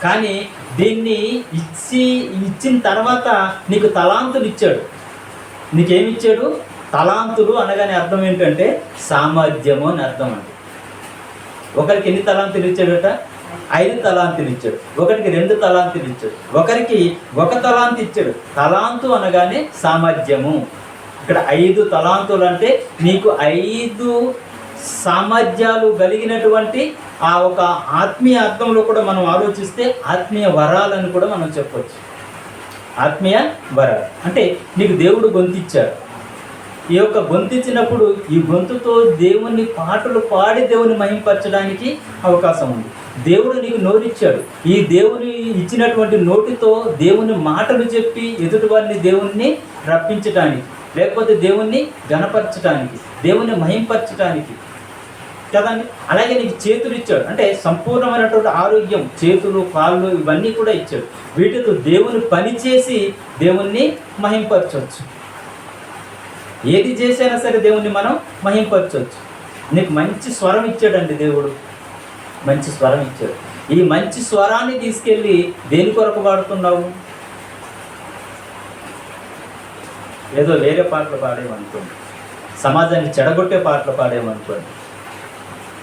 కానీ దీన్ని ఇచ్చిన తర్వాత నీకు తలాంతులు ఇచ్చాడు. నీకేమిచ్చాడు? తలాంతులు అనగానే అర్థం ఏంటంటే సామర్థ్యము అని అర్థం అండి. ఒకరికి ఎన్ని తలాంతులు ఇచ్చాడట? 5 తలాంతులు ఇచ్చాడు. ఒకరికి 2 తలాంతులు ఇచ్చాడు. ఒకరికి 1 తలాంతు ఇచ్చాడు. తలాంతు అనగానే సామర్థ్యము. ఇక్కడ 5 తలాంతులు అంటే నీకు 5 సామర్థ్యాలు కలిగినటువంటి ఆ ఒక ఆత్మీయ అర్థంలో కూడా మనం ఆలోచిస్తే ఆత్మీయ వరాలని కూడా మనం చెప్పవచ్చు. ఆత్మీయ వరాలు అంటే నీకు దేవుడు గొంతిచ్చాడు. ఈ యొక్క గొంతిచ్చినప్పుడు ఈ గొంతుతో దేవుని పాటలు పాడి దేవుని మహింపరచడానికి అవకాశం ఉంది. దేవుడు నీకు నోరిచ్చాడు. ఈ దేవుని ఇచ్చినటువంటి నోటితో దేవుని మాటలు చెప్పి ఎదుటి వారిని దేవుణ్ణి రప్పించడానికి, లేకపోతే దేవుణ్ణి గణపరచడానికి, దేవుణ్ణి మహింపరచడానికి కదండి. అలాగే నీకు చేతులు ఇచ్చాడు. అంటే సంపూర్ణమైనటువంటి ఆరోగ్యం, చేతులు, కాళ్ళు ఇవన్నీ కూడా ఇచ్చాడు. వీటితో దేవుని పని చేసి దేవుణ్ణి మహింపరచవచ్చు. ఏది చేసైనా సరే దేవుణ్ణి మనం మహింపరచవచ్చు. నీకు మంచి స్వరం ఇచ్చాడండి దేవుడు. మంచి స్వరం ఇచ్చాడు. ఈ మంచి స్వరాన్ని తీసుకెళ్ళి దేని కొరకు వాడుతున్నావు? ఏదో వేరే పాటలు పాడేమనుకోండి, సమాజాన్ని చెడగొట్టే పాటలు పాడేమనుకోండి.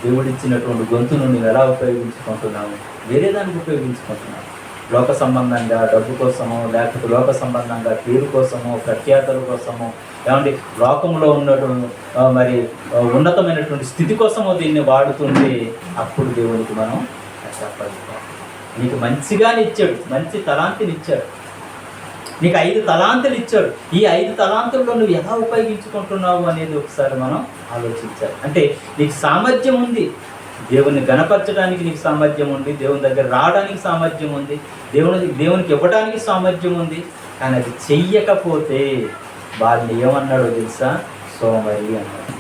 దేవుడిచ్చినటువంటి గొంతును నువ్వు ఎలా ఉపయోగించుకుంటున్నావు? వేరే దానికి ఉపయోగించుకుంటున్నావు. లోక సంబంధంగా, డబ్బు కోసమో, లేకపోతే లోక సంబంధంగా పేరు కోసమో, ప్రఖ్యాతల కోసమో, ఏమంటే లోకంలో ఉన్నటువంటి మరి ఉన్నతమైనటువంటి స్థితి కోసమో దీన్ని వాడుతుంటే అప్పుడు దేవునికి మనం చెప్పాలి. నీకు మంచిగానే ఇచ్చాడు, మంచి తలాంతిని ఇచ్చాడు. నీకు 5 తలాంతులు ఇచ్చాడు. ఈ 5 తలాంతుల్లో నువ్వు ఎలా ఉపయోగించుకుంటున్నావు అనేది ఒకసారి మనం ఆలోచించాలి. అంటే నీకు సామర్థ్యం ఉంది, దేవుని గణపరచడానికి నీకు సామర్థ్యం ఉంది, దేవుని దగ్గర రావడానికి సామర్థ్యం ఉంది, దేవునికి ఇవ్వడానికి సామర్థ్యం ఉంది. కానీ అది చెయ్యకపోతే వాళ్ళని ఏమన్నాడో తెలుసా? సోమరి అన్నాడు.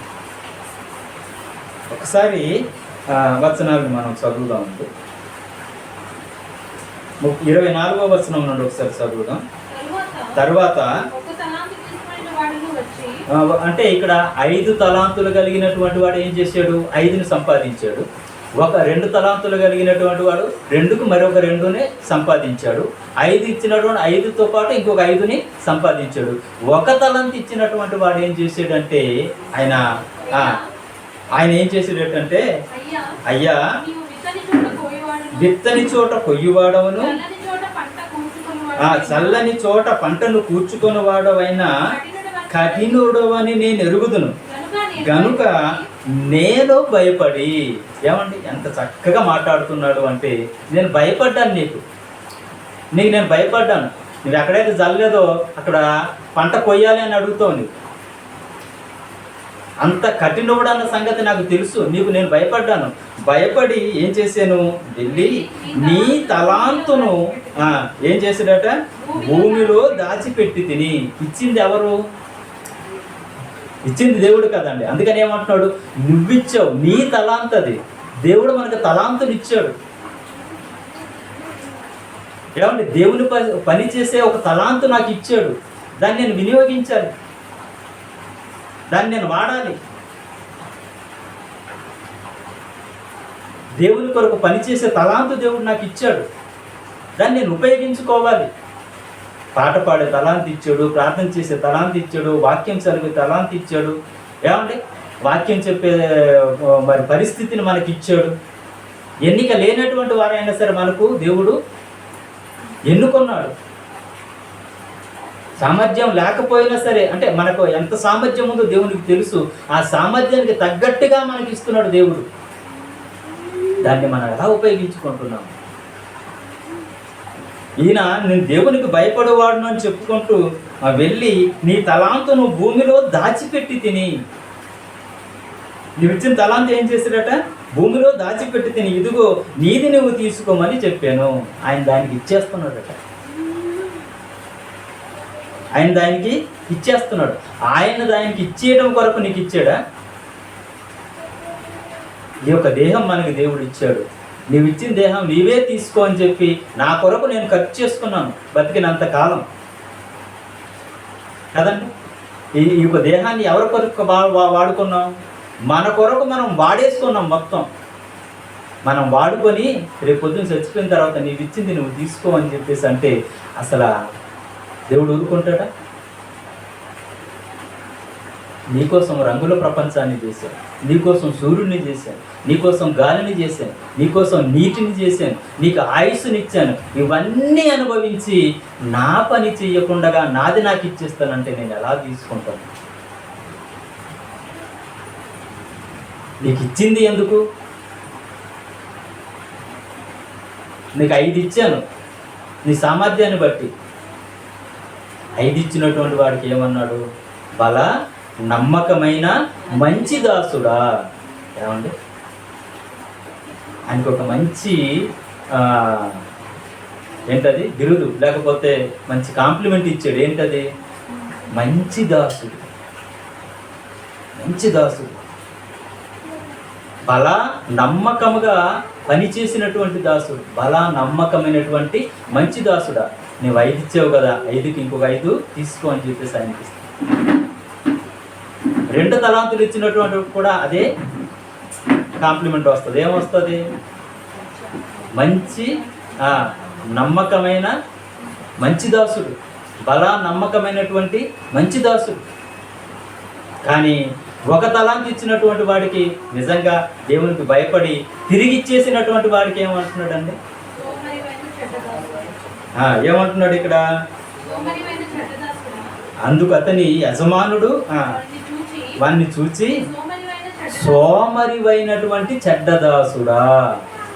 ఒకసారి వచనాలు మనం చదువుదాం. 24వ వచనం నుండి ఒకసారి చదువుదాం. తర్వాత అంటే ఇక్కడ 5 తలాంతులు కలిగినటువంటి వాడు ఏం చేశాడు? 5ని సంపాదించాడు. 2 తలాంతులు కలిగినటువంటి వాడు 2కు మరొక 2ని సంపాదించాడు. 5 ఇచ్చినటువంటి 5తో పాటు ఇంకొక 5ని సంపాదించాడు. 1 తలాంతు ఇచ్చినటువంటి వాడు ఏం చేశాడంటే ఆయన ఏం చేసేటంటే, అయ్యా విత్తని చోట కొయ్యువాడవను, చల్లని చోట పంటను కూర్చుకొని వాడవైనా కఠినుడవని నేను ఎరుగుదును గనుక నేను భయపడి. ఏమండి ఎంత చక్కగా మాట్లాడుతున్నాడు అంటే, నేను భయపడ్డాను నీకు. నీకు నేను భయపడ్డాను. నువ్వు ఎక్కడైతే జల్లేదో అక్కడ పంట కొయ్యాలి అని అడుగుతావు. నీవు అంత కఠినవుడు అన్న సంగతి నాకు తెలుసు. నీకు నేను భయపడ్డాను. భయపడి ఏం చేశాను, వెళ్ళి నీ తలాంతును ఏం చేశాడట, భూమిలో దాచిపెట్టి తిని. ఇచ్చింది ఎవరు? ఇచ్చింది దేవుడు కదండి. అందుకని ఏమంటున్నాడు, నువ్విచ్చావు, నీ తలాంత్ అది. దేవుడు మనకు తలాంతుని ఇచ్చాడు. ఏమండి, దేవుని పని చేసే ఒక తలాంతు నాకు ఇచ్చాడు. దాన్ని నేను వినియోగించాలి, దాన్ని నేను వాడాలి. దేవుని కొరకు పనిచేసే తలాంతు దేవుడు నాకు ఇచ్చాడు, దాన్ని నేను ఉపయోగించుకోవాలి. పాట పాడే తలాంతు ఇచ్చాడు, ప్రార్థన చేసే తలాంతు ఇచ్చాడు, వాక్యం చదివే తలాంతు ఇచ్చాడు. ఏమండి, వాక్యం చెప్పే మరి పరిస్థితిని మనకి ఇచ్చాడు. ఎన్నిక లేనటువంటి వారైనా సరే మనకు దేవుడు ఎన్నుకున్నాడు. సామర్థ్యం లేకపోయినా సరే, అంటే మనకు ఎంత సామర్థ్యం ఉందో దేవునికి తెలుసు. ఆ సామర్థ్యానికి తగ్గట్టుగా మనకి ఇస్తున్నాడు దేవుడు. దాన్ని మనం ఎలా ఉపయోగించుకుంటున్నాం? ఈయన నేను దేవునికి భయపడేవాడును అని చెప్పుకుంటూ వెళ్ళి నీ తలాంతును భూమిలో దాచిపెట్టి తిని. నువ్వు ఇచ్చిన తలాంతు ఏం చేశాడట, భూమిలో దాచిపెట్టి తిని, ఇదిగో నీది నువ్వు తీసుకోమని చెప్పాను. ఆయన దానికి ఇచ్చేస్తున్నాడట. ఆయన దానికి ఇచ్చేస్తున్నాడు. ఆయన దానికి ఇచ్చేయడం కొరకు నీకు ఇచ్చాడా? ఈ యొక్క దేహం మనకి దేవుడు ఇచ్చాడు. నీవు ఇచ్చిన దేహం నీవే తీసుకో అని చెప్పి నా కొరకు నేను ఖర్చు చేసుకున్నాను బతికినంత కాలం కదండి. ఈ యొక్క దేహాన్ని ఎవరి కొరకు వాడుకున్నాం? మన కొరకు మనం వాడేసుకున్నాం మొత్తం. మనం వాడుకొని రేపు పొద్దున్న చచ్చిపోయిన తర్వాత నీవు ఇచ్చింది నువ్వు తీసుకో అని చెప్పేసి అంటే అసలు దేవుడు ఊరుకుంటాడా? నీకోసం రంగుల ప్రపంచాన్ని చేశాను, నీకోసం సూర్యుడిని చేశాను, నీకోసం గాలిని చేశాను, నీకోసం నీటిని చేశాను, నీకు ఆయుస్సునిచ్చాను. ఇవన్నీ అనుభవించి నా పని చెయ్యకుండా నాది నాకు ఇచ్చేస్తానంటే నేను ఎలా తీసుకుంటాను? నీకు ఇచ్చింది ఎందుకు? నీకు 5 ఇచ్చాను నీ సామర్థ్యాన్ని బట్టి. 5 ఇచ్చినటువంటి వాడికి ఏమన్నాడు? బల నమ్మకమైన మంచి దాసుడా. ఏమండి, ఆయనకు ఒక మంచి ఏంటది బిరుదు, లేకపోతే మంచి కాంప్లిమెంట్ ఇచ్చాడు. ఏంటది? మంచి దాసుడు. మంచి దాసుడు, బల నమ్మకముగా పనిచేసినటువంటి దాసుడు, బల నమ్మకమైనటువంటి మంచి దాసుడా. నువ్వు 5 ఇచ్చావు కదా, 5కి ఇంకొక 5 తీసుకో అని చెప్పేసి ఆయనకి ఇస్తాను. 2 తలాంతులు ఇచ్చినటువంటి కూడా అదే కాంప్లిమెంట్ వస్తుంది. ఏమొస్తుంది? మంచి నమ్మకమైన మంచి దాసుడు, బల నమ్మకమైనటువంటి మంచి దాసుడు. కానీ 1 తలాంతు ఇచ్చినటువంటి వాడికి నిజంగా దేవునికి భయపడి తిరిగి ఇచ్చేసినటువంటి వాడికి ఏమంటున్నాడండి? ఏమంటున్నాడు ఇక్కడ? అందుకు అతని యజమానుడు వాణ్ణి చూచి సోమరివైనటువంటి చెడ్డదాసుడా.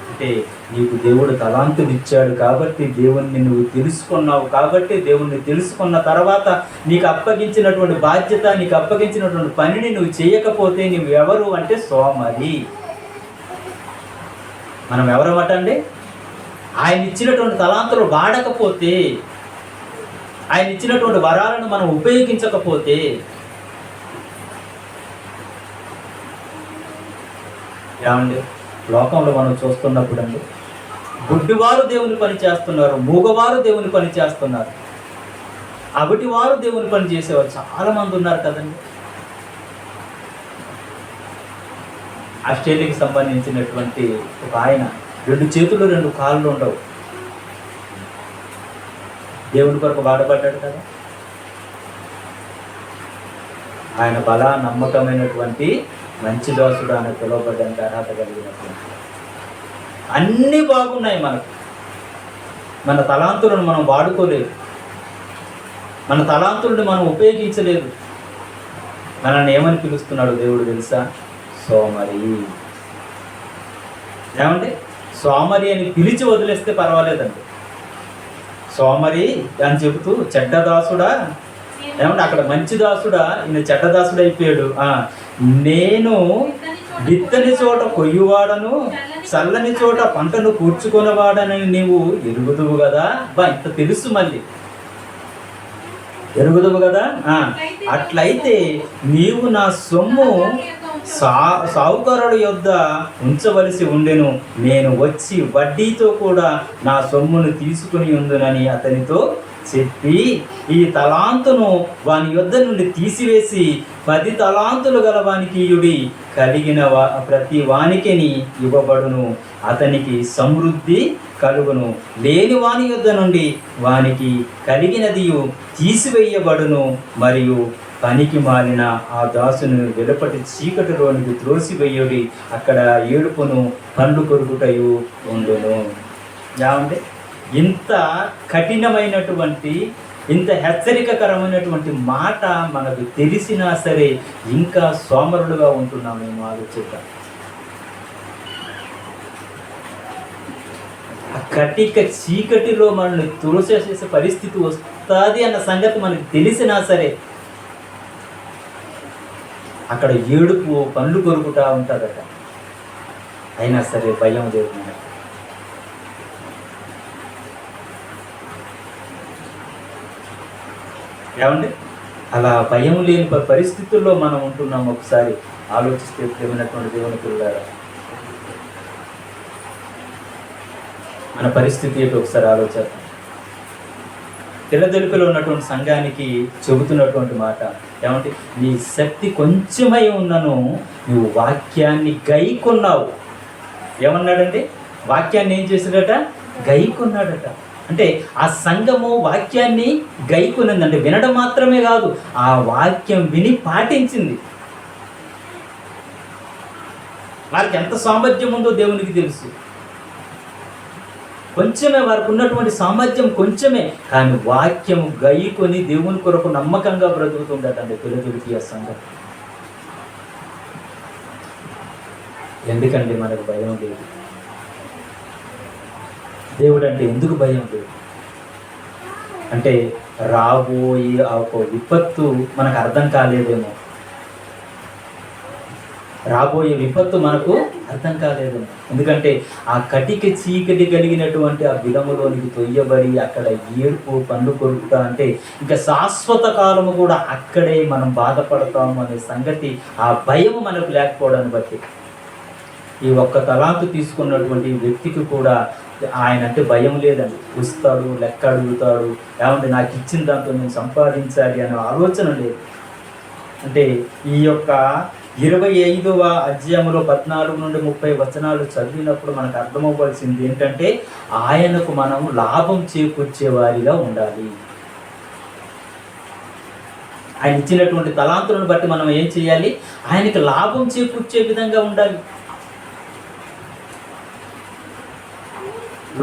అంటే నీకు దేవుడు తలాంతులు ఇచ్చాడు కాబట్టి, దేవుణ్ణి నువ్వు తెలుసుకున్నావు కాబట్టి, దేవుణ్ణి తెలుసుకున్న తర్వాత నీకు అప్పగించినటువంటి బాధ్యత, నీకు అప్పగించినటువంటి పనిని నువ్వు చేయకపోతే నువ్వు ఎవరు అంటే సోమరి. మనం ఎవరమాట అండి? ఆయన ఇచ్చినటువంటి తలాంతులు వాడకపోతే, ఆయన ఇచ్చినటువంటి వరాలను మనం ఉపయోగించకపోతే, ఏమండి లోకంలో మనం చూస్తున్నప్పుడు అండి, గుడ్డివారు దేవుని పని చేస్తున్నారు, మూగవారు దేవుని పని చేస్తున్నారు, అవిటివారు దేవుని పని చేసేవారు చాలా మంది ఉన్నారు కదండి. ఆస్ట్రేలియాకి సంబంధించినటువంటి ఒక ఆయన 2 చేతులు 2 కాళ్ళు ఉండవు, దేవుని కొరకు వాడబడ్డాడు కదా. ఆయన బల నమ్మకమైనటువంటి మంచి దాసుడు అని పిలువబడ్డానికి అర్హత కలిగినటువంటి. అన్నీ బాగున్నాయి మనకు, మన తలాంతులను మనం వాడుకోలేదు, మన తలాంతులను మనం ఉపయోగించలేదు. మనల్ని ఏమని పిలుస్తున్నాడు దేవుడు తెలుసా? సోమరి. ఏమంటే సోమరి అని పిలిచి వదిలేస్తే పర్వాలేదండి. సోమరి అని చెబుతూ చెడ్డ దాసుడా, ఏమంటే అక్కడ మంచి దాసుడా, ఈయన చెడ్డ దాసుడు అయిపోయాడు. నేను విత్తని చోట కొయ్యువాడను, చల్లని చోట పంటను కూర్చుకునేవాడనని నీవు ఎరుగుదువు కదా. ఇంత తెలుసు, మళ్ళీ ఎరుగుదువు కదా. అట్లయితే నీవు నా సొమ్ము సావుకారుడి యొద్ద ఉంచవలసి ఉండెను, నేను వచ్చి వడ్డీతో కూడా నా సొమ్మును తీసుకుని ఉందునని అతనితో చెప్పి, ఈ తలాంతును వాని యొద్ద నుండి తీసివేసి 10 తలాంతులు గల వానికి ఇయుడి, కలిగిన ప్రతి వానికిని ఇవ్వబడును, అతనికి సమృద్ధి కలుగును. లేని వాని యొద్ద నుండి వానికి కలిగినది తీసివేయబడును. మరియు పనికి మాలిన ఆ దాసును వెలుపటి చీకటిలోనికి త్రోసివేయుడి, అక్కడ ఏడుపును పండ్లు కొరుకుటయు ఉండును. ఏమంటే ఇంత కఠినమైనటువంటి, ఇంత హెచ్చరికకరమైనటువంటి మాట మనకు తెలిసినా సరే ఇంకా సోమరులుగా ఉంటున్నాం మేము. ఆలోచిద్దాం. ఆ కటిక చీకటిలో మనల్ని తులసేసే పరిస్థితి వస్తుంది అన్న సంగతి మనకు తెలిసినా సరే అక్కడ ఏడుపు పండ్లు కొరుకుతా ఉంటుందట. అయినా సరే భయం లేదు మనకు. ఏమండి అలా భయం లేని పరిస్థితుల్లో మనం ఉంటున్నాం. ఒకసారి ఆలోచిస్తే ప్రేమైనటువంటి దేవుని పిల్లలారా, మన పరిస్థితి ఏంటో ఒకసారి ఆలోచిద్దాం. ఫిలదెల్ఫియాలో ఉన్నటువంటి సంఘానికి చెబుతున్నటువంటి మాట ఏమంటే, నీ శక్తి కొంచెమై ఉన్నను నువ్వు వాక్యాన్ని గైకొన్నావు. ఏమన్నాడంటే, వాక్యాన్ని ఏం చేశాడట? గైకొన్నాడట. అంటే ఆ సంఘము వాక్యాన్ని గైకొనిందంటే వినడం మాత్రమే కాదు, ఆ వాక్యం విని పాటించింది. వారికి ఎంత సామర్థ్యం ఉందో దేవునికి తెలుసు. కొంచెమే వారికి ఉన్నటువంటి సామర్థ్యం, కొంచెమే, కానీ వాక్యము గైకొని దేవుని కొరకు నమ్మకంగా బ్రతుకుతుందటండి ఫిలదెల్ఫియా సంఘం. ఎందుకండి మనకు భయం లేదు? దేవుడు అంటే ఎందుకు భయం లేదు అంటే, రాబోయే ఆ ఒక విపత్తు మనకు అర్థం కాలేదేమో. రాబోయే విపత్తు మనకు అర్థం కాలేదేమో. ఎందుకంటే ఆ కటిక చీకటి కలిగినటువంటి ఆ బిలములోనికి తొయ్యబడి అక్కడ ఏడుపు పండ్లు కొరుకుతా అంటే ఇంకా శాశ్వత కాలము కూడా అక్కడే మనం బాధపడతాము అనే సంగతి, ఆ భయం మనకు లేకపోవడాన్ని బట్టి ఈ ఒక్క తలాంతు తీసుకున్నటువంటి వ్యక్తికి కూడా ఆయన అంటే భయం లేదండి. వస్తాడు, లెక్క అడుగుతాడు, ఏమంటే నాకు ఇచ్చిన దాంతో నేను సంపాదించాలి అనే ఆలోచన లేదు. అంటే ఈ యొక్క 25వ అధ్యాయంలో 14 నుండి 30 వచనాలు చదివినప్పుడు మనకు అర్థమవ్వాల్సింది ఏంటంటే, ఆయనకు మనం లాభం చేకూర్చే వారిగా ఉండాలి. ఆయన ఇచ్చినటువంటి తలాంతులను బట్టి మనం ఏం చేయాలి? ఆయనకి లాభం చేకూర్చే విధంగా ఉండాలి.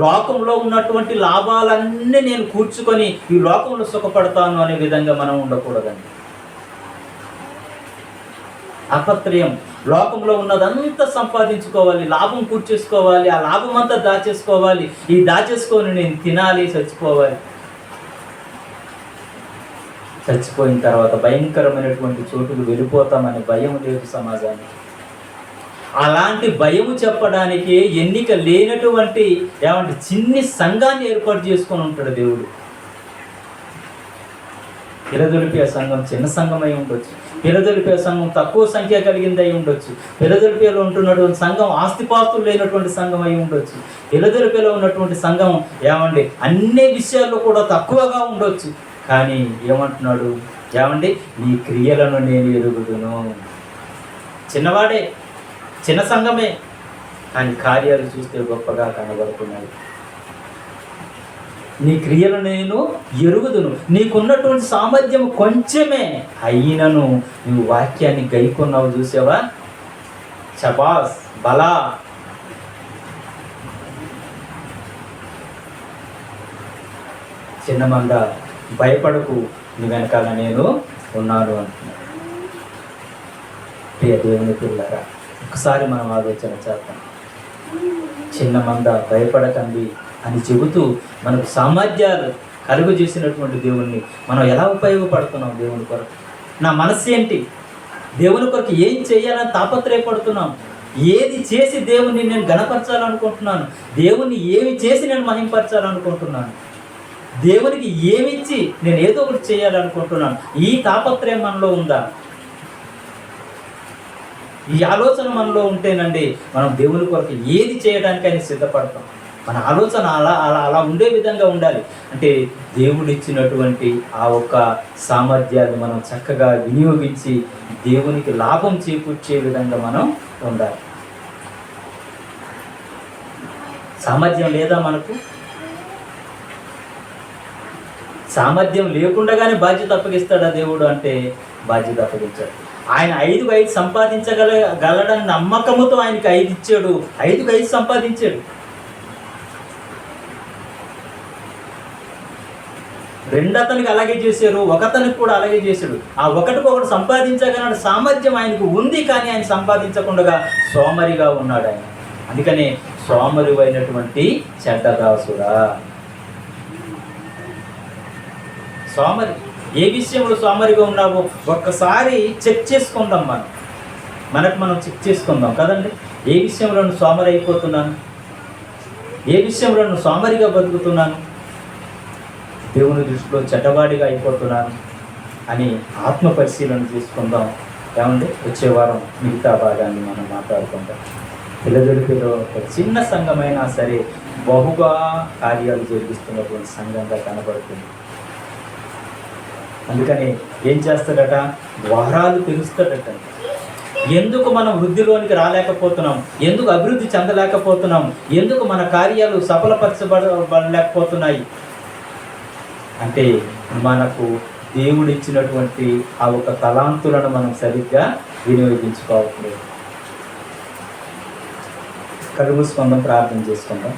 లోకంలో ఉన్నటువంటి లాభాలన్నీ నేను కూర్చుకొని ఈ లోకంలో సుఖపడతాను అనే విధంగా మనం ఉండకూడదండి. అపత్రయం, లోకంలో ఉన్నదంతా సంపాదించుకోవాలి, లాభం కూర్చేసుకోవాలి, ఆ లాభం అంతా దాచేసుకోవాలి, ఈ దాచేసుకొని నేను తినాలి, చచ్చిపోవాలి. చచ్చిపోయిన తర్వాత భయంకరమైనటువంటి చోటుకు వెళ్ళిపోతామనే భయం లేదు సమాజానికి. అలాంటి భయము చెప్పడానికి ఎన్నిక లేనటువంటి ఏమంటే చిన్ని సంఘాన్ని ఏర్పాటు చేసుకొని ఉంటాడు దేవుడు. ఫిలదెల్ఫియా సంఘం చిన్న సంఘం అయి ఉండొచ్చు, ఫిలదెల్ఫియా సంఘం తక్కువ సంఖ్య కలిగింది అయి ఉండొచ్చు, ఫిలదెల్ఫియాలో ఉంటున్నటువంటి సంఘం ఆస్తిపాస్తులు లేనటువంటి సంఘం అయి ఉండొచ్చు, ఫిలదెల్ఫియాలో ఉన్నటువంటి సంఘం ఏమండి అన్ని విషయాల్లో కూడా తక్కువగా ఉండొచ్చు. కానీ ఏమంటున్నాడు? ఏమండి నీ క్రియలను నేను ఎరుగుదును. చిన్నవాడే, చిన్న సంఘమే, కానీ కార్యాలు చూస్తే గొప్పగా కనబడుతున్నాయి. నీ క్రియలు నేను ఎరుగుదును. నీకున్నటువంటి సామర్థ్యం కొంచెమే అయినను నువ్వు వాక్యాన్ని గైకొన్నావు. చూసావా? శబాస్, బలా. చిన్నమంద భయపడకు, నీ వెనకాల నేను ఉన్నాను అంటున్నాను. ప్రియ దేవుని పిల్లరా, ఒకసారి మనం ఆలోచన చేద్దాం. చిన్న మంద భయపడకండి, అని చెబుతూ మనకు సామర్థ్యాలు కలుగు చేసినటువంటి దేవుణ్ణి మనం ఎలా ఉపయోగపడుతున్నాం దేవుని కొరకు. నా మనస్సు ఏంటి, దేవుని కొరకు ఏం చేయాలని తాపత్రయపడుతున్నాం, ఏది చేసి దేవుణ్ణి నేను గణపరచాలనుకుంటున్నాను, దేవుణ్ణి ఏమి చేసి నేను మహింపరచాలనుకుంటున్నాను, దేవునికి ఏమిచ్చి నేను ఏదో ఒకటి చేయాలనుకుంటున్నాను. ఈ తాపత్రయం మనలో ఉందా? ఈ ఆలోచన మనలో ఉంటేనండి మనం దేవుని కొరకు ఏది చేయడానికైనా సిద్ధపడతాం. మన ఆలోచన అలా అలా అలా ఉండే విధంగా ఉండాలి. అంటే దేవుడు ఇచ్చినటువంటి ఆ ఒక్క సామర్థ్యాన్ని మనం చక్కగా వినియోగించి దేవునికి లాభం చేకూర్చే విధంగా మనం ఉండాలి. సామర్థ్యం లేదా మనకు? సామర్థ్యం లేకుండానే బాధ్యత అప్పగిస్తాడా దేవుడు అంటే? బాధ్యత అప్పగించాడు. ఆయన 5కు 5 సంపాదించగలడని నమ్మకముతో ఆయనకి 5 ఇచ్చాడు. 5కు 5 సంపాదించాడు. 2 అతనికి అలాగే చేశారు, 1 అతనికి కూడా అలాగే చేశాడు. ఆ 1కి 1 సంపాదించగల సామర్థ్యం ఆయనకు ఉంది, కానీ ఆయన సంపాదించకుండా సోమరిగా ఉన్నాడు ఆయన. అందుకనే సోమరి అయినటువంటి చెడ్డదాసుడా. సోమరి, ఏ విషయంలో సోమరిగా ఉన్నావో ఒక్కసారి చెక్ చేసుకుందాం. మనం చెక్ చేసుకుందాం కదండి. ఏ విషయంలో నేను సోమరి అయిపోతున్నాను, ఏ విషయంలో నేను సోమరిగా బతుకుతున్నాను, దేవుని దృష్టిలో చెడ్డవాడిగా అయిపోతున్నాను అని ఆత్మ పరిశీలన చేసుకుందాం. ఏమండి, వచ్చే వారం మిగతా భాగాన్ని మనం మాట్లాడుకుంటాం. పిల్లదొడిపిలో ఒక చిన్న సంఘమైనా సరే బహుగా కార్యాలు జరిగిస్తున్నటువంటి సంఘంగా కనబడుతుంది. అందుకని ఏం చేస్తాడట? ద్వారాలు తెరుస్తాడట. ఎందుకు మనం వృద్ధిలోనికి రాలేకపోతున్నాం, ఎందుకు అభివృద్ధి చెందలేకపోతున్నాం, ఎందుకు మన కార్యాలు సఫలపరచబడలేకపోతున్నాయి అంటే మనకు దేవుడిచ్చినటువంటి ఆ ఒక తలాంతులను మనం సరిగ్గా వినియోగించుకోవట్లేదు. కళ్ళు మూసుకుందాం, ప్రార్థన చేసుకుందాం.